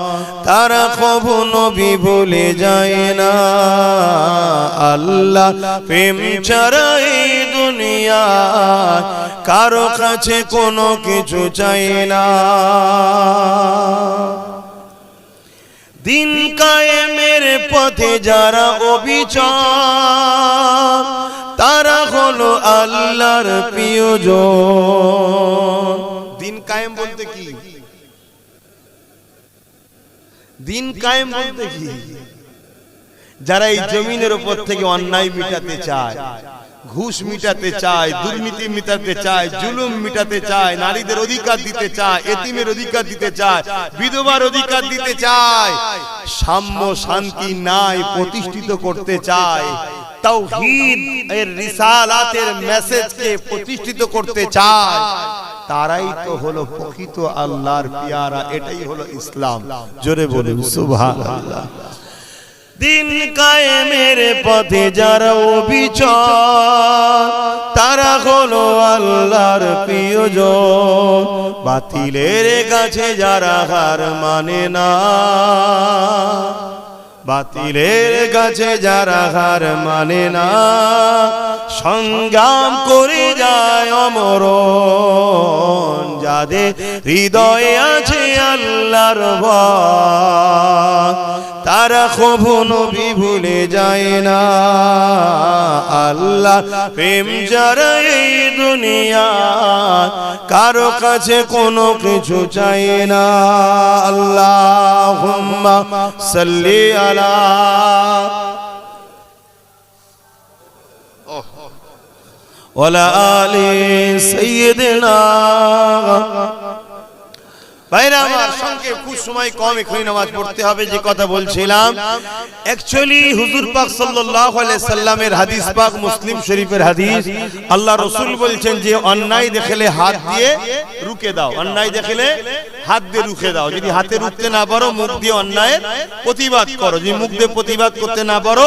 তারা কখনো ভুলে যায় না। আল্লাহ প্রেম ছাড়া এই দুনিয়া কারো কাছে কোনো কিছু চাই না। দিন কায়েমের পথে যারা অবিচল তারা হলো আল্লাহর প্রিয়জন। দিন কায়েম বলতে কি? দিন কায়েম বলতে কি? যারা এই জমিনের উপর থেকে অন্যায় মিটাতে চায়, ঘুষ মিটাতে চায়, দুর্নীতি মিটাতে চায়, জুলুম মিটাতে চায়, নারীদের অধিকার দিতে চায়, এতিমের অধিকার দিতে চায়, বিধবার অধিকার দিতে চায়, সাম্য শান্তি ন্যায় প্রতিষ্ঠিত করতে চায়, তাওহীদ এর রিসালাতের মেসেজকে প্রতিষ্ঠিত করতে চায়, তারাই তো হলো প্রকৃত আল্লাহর পেয়ারা। এটাই হলো ইসলাম। জোরে বলুন সুবহানাল্লাহ। দিন কায়েমের পথে যারা অবিচল তারা হলো আল্লাহর প্রিয়জন। বাতিলের কাছে যারা হার মানে না বাতিলের কাছে যারা হার মানে না সংগ্রাম করে যায় অমরণ। যাদের হৃদয়ে আছে আল্লাহর ভয় তারা কখনো ভুলে যায় না। আল্লাহ প্রেম ছাড়া এই দুনিয়া কারো কাছে কোনো কিছু চাই না। আল্লাহুম্মা সাল্লি আলা ওয়ালা আলি সাইয়্যিদিনা। ভাইরা আমার, সংক্ষেপ খুব সময় কম, এখনই নামাজ পড়তে হবে। যে কথা বলছিলাম, অ্যাকচুয়ালি হুজুর পাক সাল্লাল্লাহু আলাইহি সাল্লামের হাদিস পাক মুসলিম শরীফের হাদিস। আল্লাহ রাসূল বলছেন যে অন্যায় দেখলে হাত দিয়ে রুখে দাও, অন্যায় দেখলে হাত দিয়ে রুখে দাও। যদি হাতে রুখতে না পারো মুখ দিয়ে অন্যায়ের প্রতিবাদ করো। যদি মুখ দিয়ে প্রতিবাদ করতে না পারো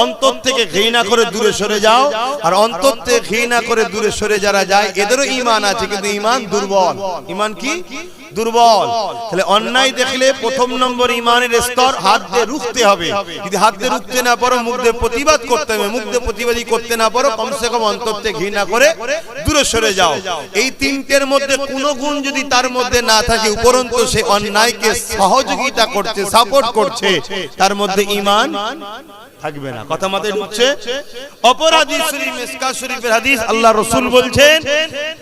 অন্তর থেকে ঘৃণা করে দূরে সরে যাও। আর অন্তর থেকে ঘৃণা করে দূরে সরে যারা যায় এদেরও ঈমান আছে, কিন্তু ঈমান দুর্বল। ঈমান কি? দুর্বল। তাহলে অন্যায় দেখলে প্রথম নম্বর ঈমানের স্তর হাত দিয়ে রুখতে হবে। যদি হাত দিয়ে রুখতে না পারো মুখ দিয়ে প্রতিবাদ করতে হবে। মুখ দিয়ে প্রতিবাদী করতে না পারো কমসে কম অন্তর থেকে ঘৃণা করে দূরে সরে যাও। এই তিনটের মধ্যে কোনো গুণ যদি তার মধ্যে না থাকে, উপরন্তু সে অন্যায়কে সহযোগিতা করছে, সাপোর্ট করছে, তার মধ্যে ঈমান থাকবে না। কথা মাথায় ঢুকছে? অপর হাদিস শরীফ মিসকাত শরীফের হাদিস, আল্লাহ রাসূল বলছেন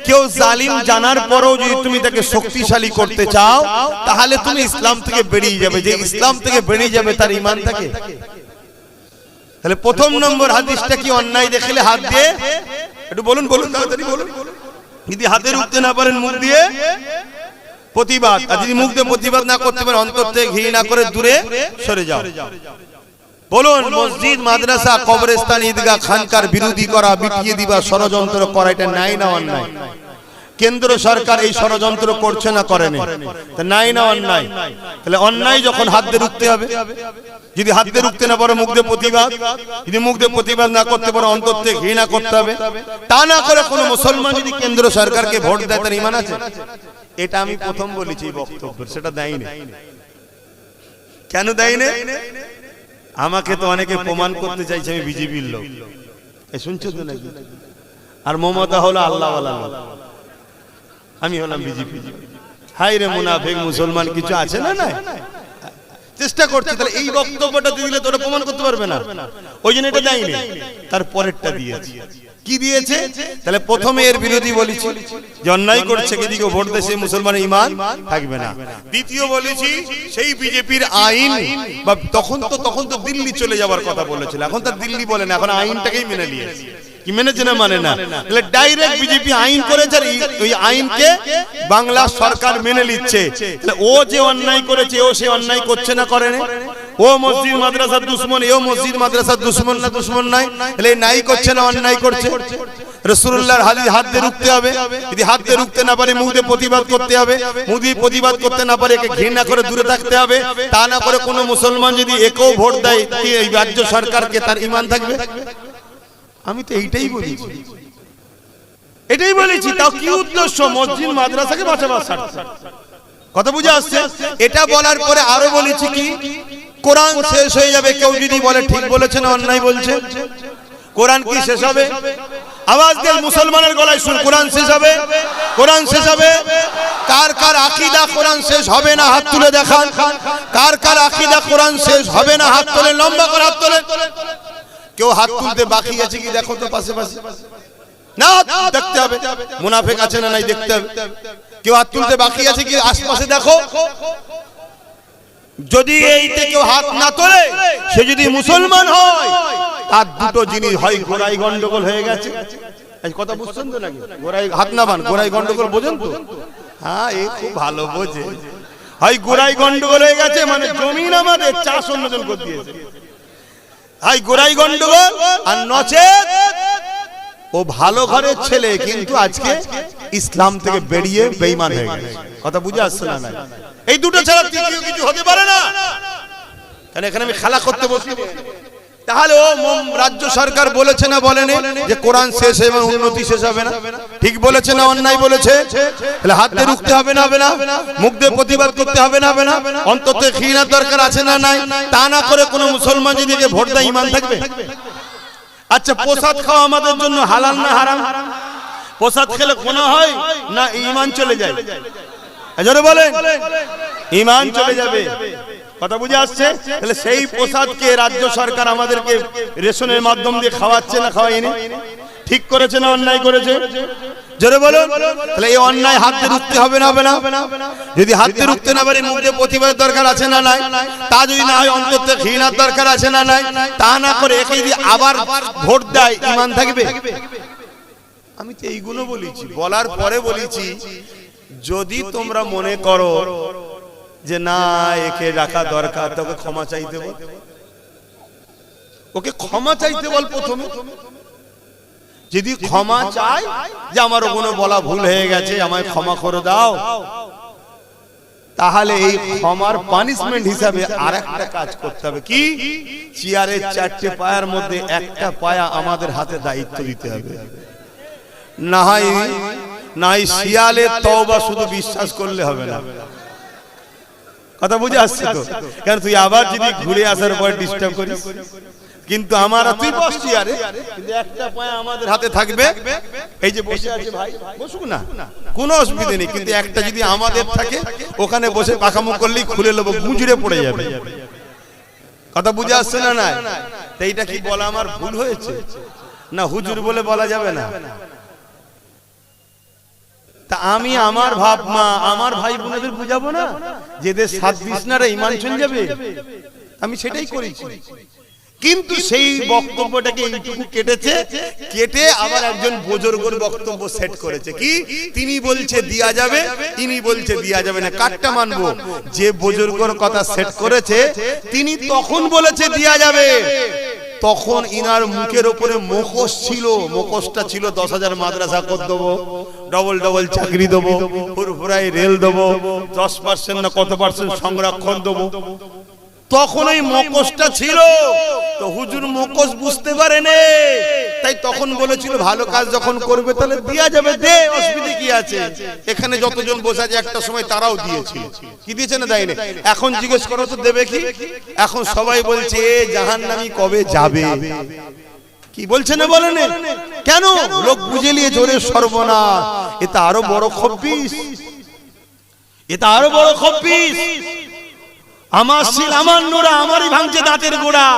কেউ জালিম জানার পরেও যদি তুমি তাকে শক্তিশালী করতে চাও তাহলে তুমি ইসলাম থেকে বেরিয়ে যাবে। যে ইসলাম থেকে বেরিয়ে যাবে তার ঈমান থাকে। তাহলে প্রথম নম্বর হাদিসটা কি? অন্যায় দেখলে হাত দিয়ে, একটু বলুন বলুন তাড়াতাড়ি বলুন। যদি হাতে রুখতে না পারেন মুখ দিয়ে প্রতিবাদ, আর যদি মুখ দিয়ে প্রতিবাদ না করতে পারেন অন্তর থেকে ঘৃণা করে দূরে সরে যাও। বলুন, মসজিদ, মাদ্রাসা, কবরস্থান, ঈদগাহ, খানকার বিরোধী করা, মিটিয়ে দিবা, ষড়যন্ত্র করা, এটা ন্যায় না অন্যায়? কেন্দ্র সরকার এই ষড়যন্ত্র করছে না করেনি, তা নাই না অন্যায়? তাহলে অন্যায় যখন হাত দিয়ে রুখতে হবে, যদি হাত দিয়ে রুখতে না পারো মুখ দিয়ে প্রতিবাদ, যদি মুখ দিয়ে প্রতিবাদ না করতে পারো অন্তর থেকে ঘৃণা করতে হবে। তা না করে কোনো মুসলমান যদি কেন্দ্র সরকারকে ভোট দেয় তার ঈমান আছে? এটা আমি প্রথম বলেছি বক্তব্য, সেটা দেয়নি। কেন দেয়নি? আমাকে তো অনেকে প্রমাণ করতে চাইছে আমি বিজেপির লোক, শুনছো তো নাকি? আর মমতা হলো আল্লাহওয়ালা লোক, আমি হলাম বিজেপি। হাই রে মুনাফিক মুসলমান কিছু আছে না? না, চেষ্টা করছি। তাহলে এই বক্তব্যটা দিলে তোরা প্রমাণ করতে পারবে না, ওই জন্য এটা দেয়নি। তার পরেরটা দিয়েছে। কি দিয়েছে? তাহলে প্রথমে এর বিরোধী বলেছি যে অন্যায় করছে এদিকে ভোট দেয় সেই মুসলমানের ঈমান থাকবে না। দ্বিতীয় বলেছি সেই বিজেপির আইন, বা তখন তো দিল্লি চলে যাওয়ার কথা বলেছিল, এখন তার দিল্লি বলে না, এখন আইনটাকেই মেনে নিয়েছে। কি মেনেছে না মানে না? তাহলে ডাইরেক্ট বিজেপি আইন করেছে, ওই আইনকে বাংলা সরকার মেনে নিচ্ছে। তাহলে ও যে অন্যায় করেছে ও সে অন্যায় করছে না করে না? ও মসজিদ মাদ্রাসার দুশমন, এও মসজিদ মাদ্রাসার দুশমন না দুশমন নাই? তাহলে নাই করছে না অন্যায় করছে? রাসূলুল্লাহর হাত দিয়ে রুখতে হবে, যদি হাত দিয়ে রুখতে না পারে মুখ দিয়ে প্রতিবাদ করতে হবে, মুখ দিয়ে প্রতিবাদ করতে না পারে একে ঘৃণা করে দূরে থাকতে হবে। তা না করে কোনো মুসলমান যদি একেও ভোট দেয় এই রাজ্য সরকারকে, তার ঈমান থাকবে? আমি তো এইটাই বলেছি, এটাই বলেছি। তাও কি উদ্দেশ্য? মসজিদ মাদ্রাসাকে বাঁচাবার স্বার্থে। কথা বুঝে আসছে? এটা বলার পরে আরো বলেছি কি, কোরআন শেষ হয়ে যাবে কেউ যদি বলে ঠিক বলেছে না অন্যায় বলছে। কোরআন কি শেষ হবে? আওয়াজ দেন মুসলমানের গলায় শুন, কোরআন শেষ হবে? কোরআন শেষ হবে? কার কার আকীদা কোরআন শেষ হবে না হাত তুলে দেখান। কার কার আকীদা কোরআন শেষ হবে না হাত তোলে, লম্বা করে হাত তোলে। কেউ হাত তুলতে বাকি আছে কি দেখো তো পাশে পাশে, না দেখতে হবে মুনাফিক আছে না নাই দেখতে হবে। কেউ হাত তুলতে বাকি আছে কি আশপাশে দেখো। যদি এইতে কেউ হাত না তোলে সে যদি মুসলমান হয়, তার দুটো জিনিস হয়, গোড়াই গন্ডগোল হয়ে গেছে। কথা বুঝছেন তো নাকি? গোড়াই হাত না বান, গোড়াই গন্ডগোল বোঝেন তো? হ্যাঁ, এই খুব ভালো বোঝে। হয় গোড়াই গন্ডগোল হয়ে গেছে মানে জমিন আমাদের, চাষ অন্যজন করে দিয়েছে। হাই গোড়াই গন্ডগোল, আর নচেত ও ভালো ঘরের ছেলে কিন্তু আজকে ইসলাম থেকে বেরিয়ে বেঈমান হয়ে গেছে। কথা বুঝে আসছে না? এই দুটো ছাড়া তৃতীয় কিছু হতে পারে না। কারণ এখানে আমি খেলা করতে বসি। তাহলে ও রাজ্য সরকার বলেছে না বলেনি যে কোরআন শেষ এবং উন্নতি শেষ হবে না? ঠিক বলেছে না অন্যায় বলেছে? তাহলে হাত দিয়ে রুখতে হবে না? হবে না? মুখ দিয়ে প্রতিবাদ করতে হবে না? হবে না? অন্তত ঘৃণার দরকার আছে না নাই? তা না করে কোনো মুসলমান যদি ভোট দেয় ঈমান থাকবে? আচ্ছা, প্রসাদ খাওয়া আমাদের জন্য হালাল না হারাম? প্রসাদ খেলে গুনাহ হয় না ঈমান চলে যায়? জোরে বলেন। ঈমান চলে যাবে। কথা বুঝে আসছে? তাহলে সেই প্রসাদকে রাজ্য সরকার আমাদেরকে রেশনের মাধ্যম দিয়ে খাওয়াচ্ছে না খাওয়ায়নি? ঠিক করেছে না অন্যায় করেছে? জোরে বলো। তাহলে এই অন্যায় হাত দিয়ে রুখতে হবে না? হবে না? যদি হাত দিয়ে রুখতে না পারে মুখ দিয়ে প্রতিবাদের দরকার আছে না নাই? তা যদি না হয় অন্তর থেকে ঘৃণার দরকার আছে না নাই? তা না করে একে যদি আবার ভোট দেয় ঈমান থাকবে? আমি তো এইগুলো বলেছি, বলার পরে বলেছি যদি তোমরা মনে করো যে না একে রাখা দরকার, তোকে ক্ষমা চাইতে বল। ওকে ক্ষমা চাইতে বল প্রথমে। যদি ক্ষমা চায় যে আমার ওগুলো বলা ভুল হয়ে গেছে, আমায় ক্ষমা করে দাও, তাহলে এই ক্ষমার পানিশমেন্ট হিসাবে আরেকটা কাজ করতে হবে। কি? চেয়ারের চারটে পায়ার মধ্যে একটা পায়া আমাদের হাতে দায়িত্ব দিতে হবে। না হয় শিয়ালের তওবা শুধু বিশ্বাস করলে হবে না। কথা বুঝে আসছে তো? কারণ তুই আবার যদি ঘুরে আসার পর ডিস্টার্ব করিস, কিন্তু আমার তুই বসছি আরে, কিন্তু একটা পায়া আমাদের হাতে থাকবে। এই যে বসে আছে ভাই, বসুক না, কোনো অসুবিধা নেই, কিন্তু একটা যদি আমাদের থাকে ওখানে বসে পাকামো করলেই খুলে নেবো, গুঁজরে পড়ে যাবে। কথা বুঝে আসছে না? না, তো এইটা কি বলা আমার ভুল হয়েছে? না হুজুর বলে বলা যাবে না? তা আমি আমার বাপ মা আমার ভাই বোনেদের বুঝাবো না যেদের সাত বিছনারে ঈমান চলে যাবে? আমি সেটাই করেছি। কিন্তু সেই বক্তব্যটাকে এইটুকু কেটেছে, কেটে আবার একজন বুজুর্গের বক্তব্য সেট করেছে। কি? তিনি বলছে দিয়া যাবে, তিনি বলছে দিয়া যাবে না। কাটটা মানবো? যে বুজুর্গের কথা সেট করেছে তিনি তখন বলেছে দিয়া যাবে, তখন ইনার মুখের উপরে মুখোশ ছিল, মুখোশটা ছিল 10,000 মাদ্রাসা করে দেবো, ডবল ডবল চাকরি দেবো, ফুরফুরাই রেল দেবো, 10% না কত পার্সেন্ট সংরক্ষণ দেবো। তখন ওই মুখোশটা ছিল, তো হুজুর মুখোশ বুঝতে পারেনি, তাই তখন বলেছিল ভালো কাজ যখন করবে তাহলে দেয়া যাবে, দে, অসুবিধা কি আছে। এখানে যতজন বসে আছে একটা সময় তারাও দিয়েছিল, কি দিয়েছে না দেয়নি। এখন জিজ্ঞেস করো তো দেবে কি? এখন সবাই বলছে জাহান্নামী কবে যাবে, কি বলছে না বলেন কেন? লোক বুঝে নিয়ে জোরে সর্বনাশ, এটা আরো বড় খব্বিস, এটা আরো বড় খব্বিস। আমার সিল আমার নোরা আমারই ভাঙছে দাঁতের গোড়া,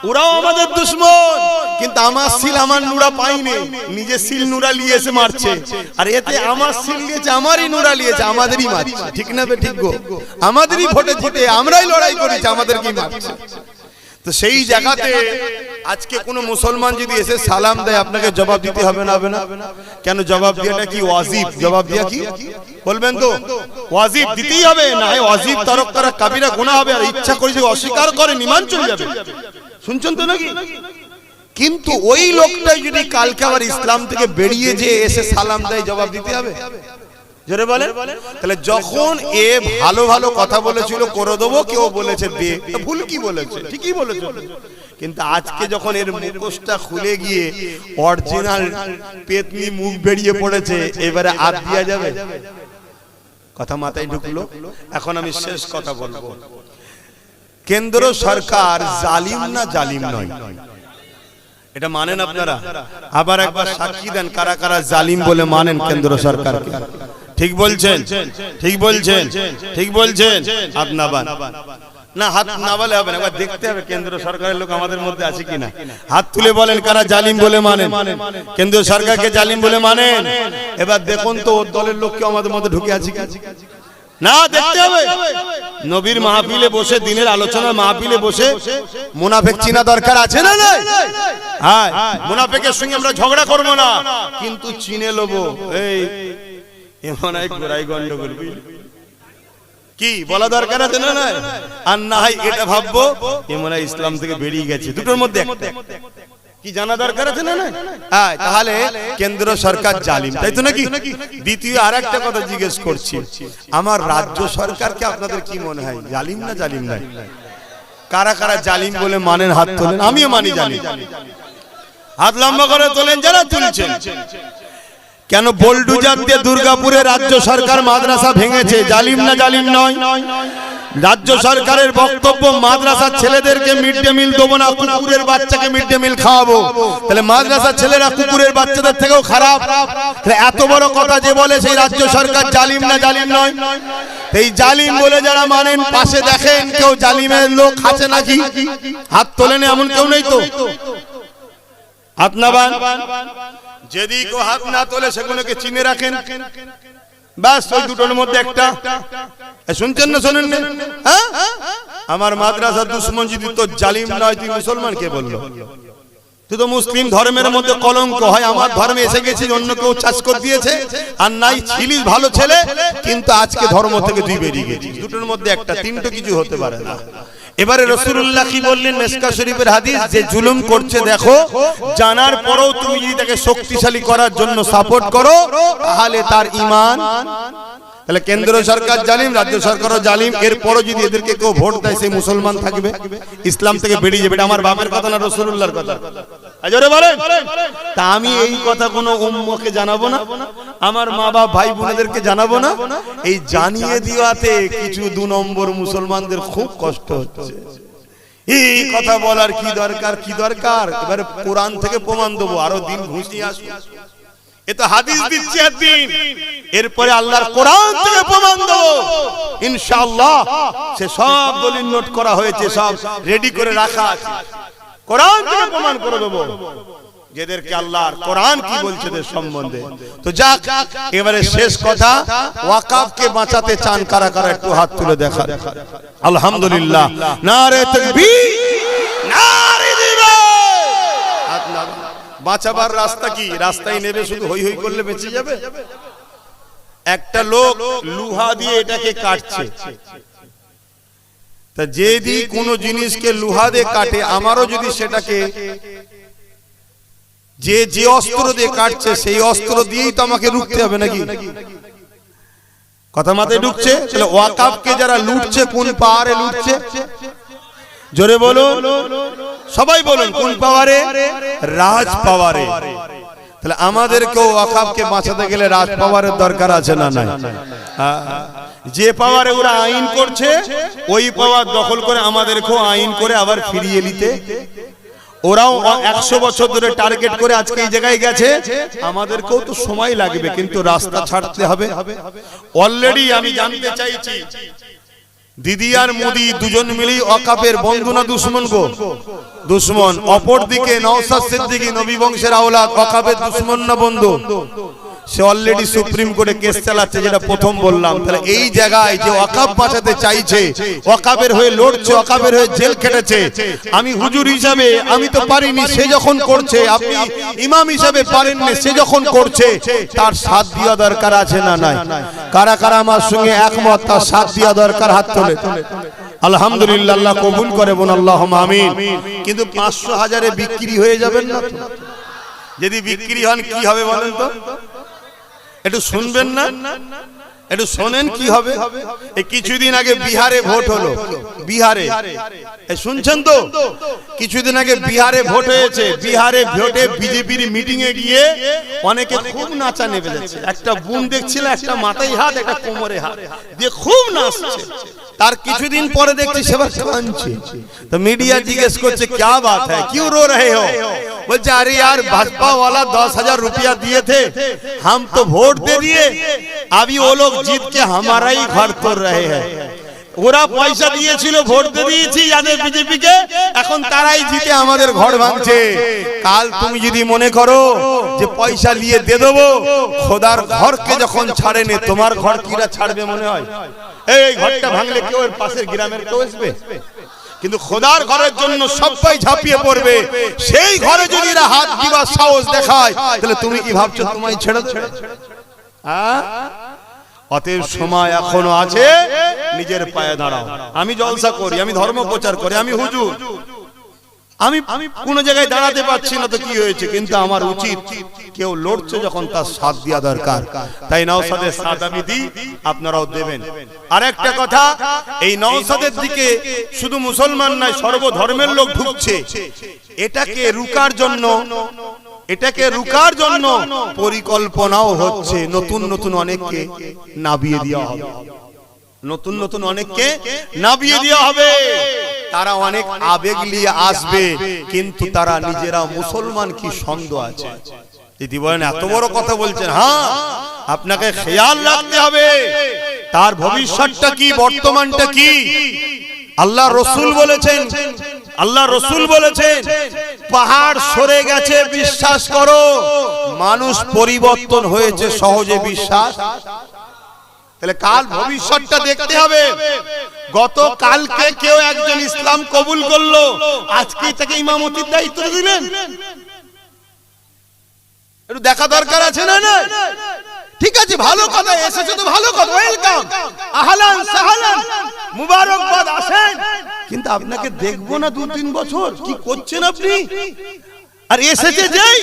ওরাও আমাদের দুশ্মন, কিন্তু আমার সিল আমার নুরা পাইনি, নিজে সিল নুরা নিয়ে এসে মারছে। আর এতে আমার সিল নিয়েছে, আমারই নুরা নিয়েছে, আমাদেরই মারছে। ঠিক না বে ঠিক গো? আমাদেরই ভোটে জিতে আমরাই লড়াই করেছি, আমাদেরকেই মারছে। তো সেই জায়গাতে আজকে কোন মুসলমান যদি এসে সালাম দেয় আপনাকে জবাব দিতে হবে না? হবে না কেন? জবাব দেওয়াটা কি ওয়াজিব? জবাব দেওয়া কি বলবেন তো? ওয়াজিব দিতেই হবে, না হয় ওয়াজিব তরক করা কাবিরা গুনাহ হবে। আর ইচ্ছা করে যদি অস্বীকার করে ঈমান চলে যাবে। শুনছেন তো নাকি? কিন্তু ওই লোকটাই যদি কালকে আবার ইসলাম থেকে বেরিয়ে যে এসে সালাম দেয়, জবাব দিতে হবে? জোরে বলেন। তাহলে যখন এ ভালো ভালো কথা বলেছিল করে দেবো, কেউ বলেছে দে, ভুল কি বলেছে? ঠিকই বলেছে। কিন্তু আজকে যখন এর মুখোশটা খুলে গিয়ে অরিজিনাল পেতনি মুখ বেরিয়ে পড়েছে, এবারে আর দেয়া যাবে? কথা মাথায় ঢুকলো। এখন আমি শেষ কথা বলবো। কেন্দ্র সরকার জালিম না জালিম নয়, এটা মানেন আপনারা? আবার একবার সাক্ষী দেন কারা কারা জালিম বলে মানেন কেন্দ্র সরকারকে। ঠিক বলছেন? ঠিক বলছেন? ঠিক বলছেন? হাত নাবান না, হাত না বলে হবে না, একবার দেখতে হবে কেন্দ্র সরকারের লোক আমাদের মধ্যে আছে কিনা। হাত তুলে বলেন কারা জালিম বলে মানেন, কেন্দ্র সরকারকে জালিম বলে মানেন। এবার দেখুন তো ওর দলের লোককে আমাদের মধ্যে ঢুকে আছে কি না, দেখতে হবে। নবীর মাহফিলে বসে, দিনের আলোচনার মাহফিলে বসে মুনাফিক চিনা দরকার আছে না? হ্যাঁ, মুনাফিকের সঙ্গে আমরা ঝগড়া করব না, কিন্তু চিনে লবো এই এমন এক গোড়াই গন্ডগোল কি বলা দরকার আছে না? আর না হয় এটা ভাববো এমন ইসলাম থেকে বেরিয়ে গেছে, দুটোর মধ্যে একটা কি জানা দরকার আছে না? হ্যাঁ, তাহলে কেন্দ্র সরকার জালিম, তাই তো নাকি? দ্বিতীয় আর একটা কথা জিজ্ঞেস করছি, আমার রাজ্য সরকারকে আপনাদের কি মনে হয় জালিম না জালিম নয়? কারা কারা জালিম বলে মানেন হাত তোলেন। আমিও মানি জালিম, হাত লম্বা করে তোলেন যারা তুলছেন। কেন বোলডুজার দিয়ে দুর্গাপুরে রাজ্য সরকার মাদ্রাসা ভেঙেছে, জালিম না জালিম নয়? রাজ্য সরকারের বক্তব্য মাদ্রাসার ছেলেদেরকে মিড ডে মিল দেবো না, কুকুরের বাচ্চাকে মিড ডে মিল খাওয়াবো। তাহলে মাদ্রাসার ছেলেরা কুকুরের বাচ্চাদের থেকেও খারাপ। এত বড় কথা যে বলে সেই রাজ্য সরকার জালিম না জালিম নয়? এই জালিম বলে যারা মানেন পাশে দেখেন কেউ জালিমের লোক আছে নাকি? হাত তোলেন, এমন কেউ নেই তো? হাত নাবান। যদি কেউ হাত না তোলে সেগুলোকে চিনে রাখেন, বাস ওই দুটোর মধ্যে একটা। শুনছেন না শোনেন না? আমার মাদ্রাসার দুশ্মন যদি তো জালিম নয়, তুই মুসলমান কে বললো? তুই তো মুসলিম ধর্মের মধ্যে কলঙ্ক হয়। আমার ধর্মে এসে গেছিস, অন্য কেউ চাষ করে দিয়েছে, আর নাই ছিলিস ভালো ছেলে, কিন্তু আজকে ধর্ম থেকে তুই বেরিয়ে গেছিস। দুটোর মধ্যে একটা, তিনটা কিছু হতে পারে না। এবারে রাসূলুল্লাহ কি বললেন মিসকা শরীফের হাদিস, যে জুলুম করছে দেখো, জানার পরেও তুমি যদি তাকে শক্তিশালী করার জন্য সাপোর্ট করো, তাহলে তার ঈমান। তাহলে কেন্দ্র সরকার জালিম, রাজ্য সরকারও জালিম, এরপরও যদি এদেরকে কেউ ভোট দেয় সেই মুসলমান থাকবে, ইসলাম থেকে বেরিয়ে যাবে। এটা আমার বাপের কথা না, রাসূলুল্লাহর কথা। আজরে বলেন। তা আমি এই কথা কোনো উম্মকে জানাবো না, আমার মা বাপ ভাই বোনেদেরকে জানাবো না। এই জানিয়ে দেওয়াতে কিছু 2 নম্বর মুসলমানদের খুব কষ্ট হচ্ছে। এই কথা বলার কি দরকার? কি দরকার? এবারে কোরআন থেকে প্রমাণ দেবো, আরো দিন ঘুষিয়ে আসবে। এটা হাদিস দিচ্ছে একদিন, এরপরে আল্লাহর কোরআন থেকে প্রমাণ দেবো ইনশাআল্লাহ। সে সব দলিল নোট করা হয়েছে, সব রেডি করে রাখা আছে, কোরআন থেকে প্রমাণ করে দেবো যেদেরকে আল্লাহর কোরআন কি বলছে এদের সম্বন্ধে। তো যাক, এবারে শেষ কথা, ওয়াকাফকে বাঁচাতে চান কারা কারা একটু হাত তুলে দেখা। আলহামদুলিল্লাহ, নারে তাকবীর, নারে জিহাদ। বাঁচাবার রাস্তা কি? রাস্তায় নেবে শুধু হই হই করলে বেঁচে যাবে? একটা লোক লুহা দিয়ে এটাকে কাটছে, তা যদি কোনো জিনিসকে লোহা দিয়ে কাটে, আমারও যদি সেটাকে যে অস্ত্র দিয়ে কাটছে সেই অস্ত্র দিয়েই তো আমাকে রুখতে হবে নাকি? কথা মাথায় ঢুকছে? তাহলে ওয়াকাফকে যারা লুটছে কোন পাওয়ারে লুটছে? জোরে বলুন, সবাই বলুন, কোন পাওয়ারে? রাজ পাওয়ারে। তাহলে আমাদেরকেও ওয়াকাফকে বাঁচাতে গেলে রাজ পাওয়ারের দরকার আছে না নাই? যে পাওয়ারে ওরা আইন করছে ওই পাওয়ার দখল করে আমাদেরকেও আইন করে আবার ফিরিয়ে নিতে। ওরাও 100 বছর ধরে টার্গেট করে আজকে এই জায়গায় গেছে, আমাদেরকেও তো সময় লাগবে, কিন্তু রাস্তা ছাড়তে হবে। অলরেডি আমি জানতে চাইছি, দিদি আর মোদি দুজন মিলেই ওয়াকাফের বন্ধু না দুশমন গো? দুশমন। অপরদিকে নওশাদ সিদ্দিকী নবী বংশের আওলাদ, ওয়াকাফের দুশমন না বন্ধু? সে অলরেডি সুপ্রিম কোর্টে কেস চালাচ্ছে, যেটা প্রথম বললাম। তাহলে এই জায়গায় যে ওয়াকাফ বাঁচাতে চাইছে, ওয়াকাফের হয়ে লড়ছে, ওয়াকাফের হয়ে জেল খেটেছে, আমি হুজুর হিসাবে আমি তো পারিনি, সে যখন করছে, আপনি ইমাম হিসাবে পারেননি, সে যখন করছে, তার সাথ দেওয়া দরকার আছে না নাই? কারা কারা আমার সঙ্গে একমত তার সাথ দেওয়া দরকার? হাত তোলে। আলহামদুলিল্লাহ, আল্লাহ কবুল করে বোন, আল্লাহুম্মা আমিন। কিন্তু 500,000-এ বিক্রি হয়ে যাবেন না? যদি বিক্রি হন কি হবে বলেন তো? একটু শুনবেন না? একটু শোনেন কি হবে। এই কিছুদিন আগে বিহারে ভোট হলো, বিহারে শুনছেন তো? কিছুদিন আগে বিহারে ভোট হয়েছে। বিহারে ভোটে বিজেপির মিটিং এ গিয়ে অনেকে খুব নাচা নেমে যাচ্ছে। একটা বোন দেখছিল, একটা মাথায় হাত, একটা কোমরে হাত দিয়ে খুব নাচছে। তার কিছুদিন পরে দেখছি সেবার কাঁদছে। তো মিডিয়া জিজ্ঞেস করছে क्या बात है, क्यों रो रहे हो? बोलते अरे यार भाजपा वाला 10,000 रुपया दिए थे, हम तो वोट दे दिए, अभी वो लोग जीत के हमारा ही घर तोड़ रहे हैं। ওরা পয়সা দিয়েছিল, ভোট দিয়ে দিয়েছি যাদের বিজেপিকে, এখন তারাই জিতে আমাদের ঘর ভাঙছে। কাল তুমি যদি মনে করো যে পয়সা নিয়ে দিয়ে দেবো, খোদার ঘরকে যখন ছাড়েনি, তোমার ঘর কিরা ছাড়বে মনে হয়? এই ঘরটা ভাঙলে কেউ এর পাশের গ্রামের কেউ আসবে? কিন্তু খোদার ঘরের জন্য সবাই ঝাঁপিয়ে পড়বে। সেই ঘরে যদি এরা হাত দিবার সাহস দেখায়, তাহলে তুমি কি ভাবছো তোমায় ছেড়ে দেবে? অতএব সময় এখনো আছে, নিজের পায়ে দাঁড়াও। আমি জলসা করি, আমি ধর্ম প্রচার করি, আমি হুজুর, আমি কোন জায়গায় দাঁড়াতে পারছি না, তো কি হয়েছে? কিন্তু আমার উচিত, কেউ লড়ছে যখন তার সাথ দেওয়া দরকার। তাই নওশাদের সাথ আমি দিই, আপনারাও দেবেন। আর একটা কথা, এই নওশাদের দিকে শুধু মুসলমান নয়, সর্বধর্মের লোক ঢুকছে। এটাকে রুকার জন্য পরিকল্পনাও হচ্ছে। নতুন নতুন অনেককে নাবিয়ে দেওয়া হবে, নতুন নতুন অনেককে নাবিয়ে দেওয়া হবে। তারা অনেক আবেগ নিয়ে আসবে, কিন্তু তারা নিজেরা মুসলমান কি সন্দেহ আছে? দিদি বলেন এত বড় কথা বলছেন, হ্যাঁ আপনাকে খেয়াল রাখতে হবে তার ভবিষ্যৎটা কি, বর্তমানটা কি। আল্লাহ রসুল বলেছেন, পাহাড় সরে গেছে বিশ্বাস করো, মানুষ পরিবর্তন হয়েছে সহজে বিশ্বাস। তাহলে কাল ভবিষ্যৎটা দেখতে হবে। গতকালকে কেউ একজন ইসলাম কবুল করলো, আজকে তাকে ইমামতির দায়িত্ব দিলেন, একটু দেখা দরকার আছে না? না ঠিক আছে, ভালো কথা, এসেছে তো ভালো কথা, ওয়েলকাম, আহলান সাহলান, মুবারকবাদ, আসেন। কিন্তু আপনাকে দেখবো না 2-3 বছর, কি করছেন আপনি? আর এসেছে যেই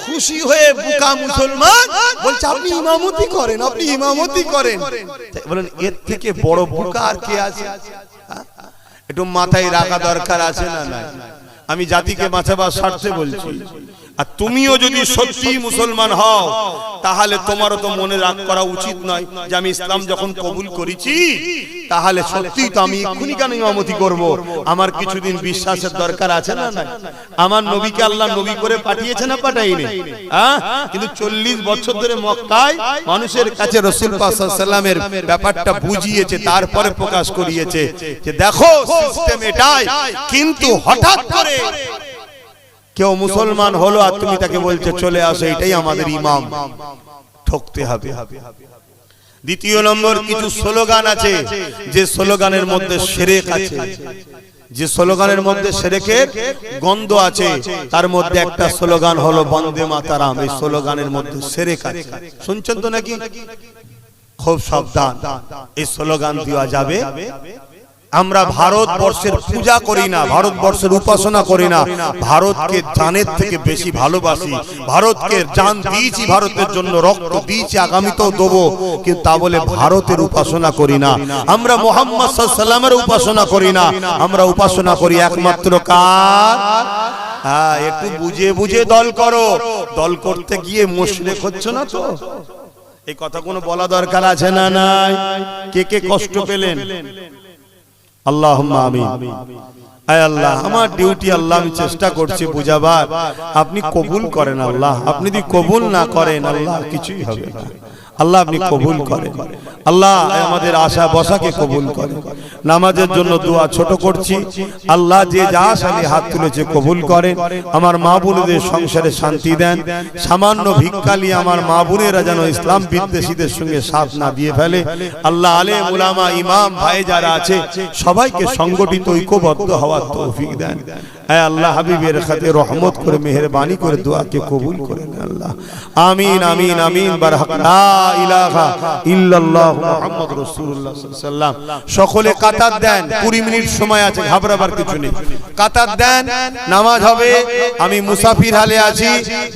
খুশি হয়ে বুকা মুসলমান বলছে আপনি ইমামতি করেন, আপনি ইমামতি করেন। বলেন এর থেকে বড় বুকা আর কে আছে? একটু মাথায় রাখা দরকার আছে না? নাই। আমি জাতিকে বাঁচাবার স্বার্থে বলছি। আর তুমিও যদি সত্যি মুসলমান হও, তাহলে তোমারও তো মনে রাগ করা উচিত নয় যে আমি ইসলাম যখন কবুল করেছি, তাহলে সত্যি তো আমি এক্ষুনি কেন ইমামতি করব? আমার কিছুদিন বিশ্বাসের দরকার আছে না? নাই। আমার নবীকে আল্লাহ নবী করে পাঠিয়েছে না পাঠায়নি? কিন্তু 40 বছর ধরে মক্কায় মানুষের কাছে রাসূল পাক সাল্লাল্লাহু আলাইহি ওয়াসাল্লামের ব্যাপারটা বুঝিয়েছে, তারপরে প্রকাশ করিয়েছে যে দেখো সিস্টেম এটাই। কিন্তু হঠাৎ করে কেউ মুসলমান হলো আর তুমি তাকে বলছো চলে আসো, এটাই আমাদের ইমাম, ঠকতে হবে। দ্বিতীয় নম্বর, কিছু স্লোগান আছে যে স্লোগানের মধ্যে শিরক আছে, যে স্লোগানের মধ্যে শিরকের গন্ধ আছে। তার মধ্যে একটা স্লোগান হলো বন্দে মাতারাম। এই স্লোগানের মধ্যে শিরক আছে, শুনছেন তো নাকি? খুব সাবধান, এই স্লোগান দেওয়া যাবে। আমরা ভারতবর্ষের পূজা করি না, ভারতবর্ষের উপাসনা করি না, ভারতকে জানের থেকে বেশি ভালোবাসি। ভারতকে জান দিয়েছি, ভারতের জন্য রক্ত দিয়েছি, আগামীতেও দেবো, কিন্তু তা বলে ভারতের উপাসনা করি না। আমরা মুহাম্মদ সাল্লাল্লাহু আলাইহি ওয়াসাল্লামের উপাসনা করি না, আমরা উপাসনা করি একমাত্র কার? হ্যাঁ, একটু বুঝে বুঝে দল করো। দল করতে গিয়ে মুশরিক হচ্ছ না তো? এই কথা কোনো বলা দরকার আছে না? নাই? কে কে কষ্ট পেলেন? আল্লাহুম্মা আমিন। আয় আল্লাহ, আমার ডিউটি আল্লাহ, আমি চেষ্টা করছি বুঝাবার, আপনি কবুল করেন আল্লাহ। আপনি যদি কবুল না করেন আল্লাহ, কিছুই হবে না। আল্লাহ আপনি কবুল করেন, আল্লাহ আমাদের আশা বসাকে কবুল করেন। নামাজের জন্য দোয়া ছোট করছি, আল্লাহ যে যা সালে হাত তুলেছে কবুল করেন। আমার মা বোনদের সংসারে শান্তি দেন। সামান্য ভিক্ষালি আমার মা বোনেরা যেন ইসলাম বিদ্বেষীদের সঙ্গে সাথ না দিয়ে ফেলে। আল্লাহ আলেম উলামা ইমাম ভাই যারা আছে সবাইকে সংগঠিত ঐক্যবদ্ধ হওয়ার তৌফিক দেন। হে আল্লাহ, হাবিবের খাতে রহমত করে মেহেরবানি করে দোয়াকে কবুল করেন আল্লাহ। আমিন আমিন আমিন। বারহাক লা ইলাহা ইল্লাল্লাহ মুহাম্মাদুর রাসূলুল্লাহ সাল্লাল্লাহু আলাইহি ওয়াসাল্লাম। সকলে কাতার দেন, 20 মিনিট সময় আছে, ঘাবড়াবার কিছু নেই। কাতার দেন, নামাজ হবে। আমি মুসাফির হালে আছি,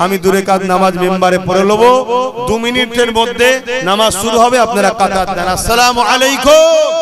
আমি 2 রাকাত নামাজ মেম্বারে পড়ে নেব। 2 মিনিটের মধ্যে নামাজ শুরু হবে, আপনারা কাতার দেন। আসসালামু আলাইকুম।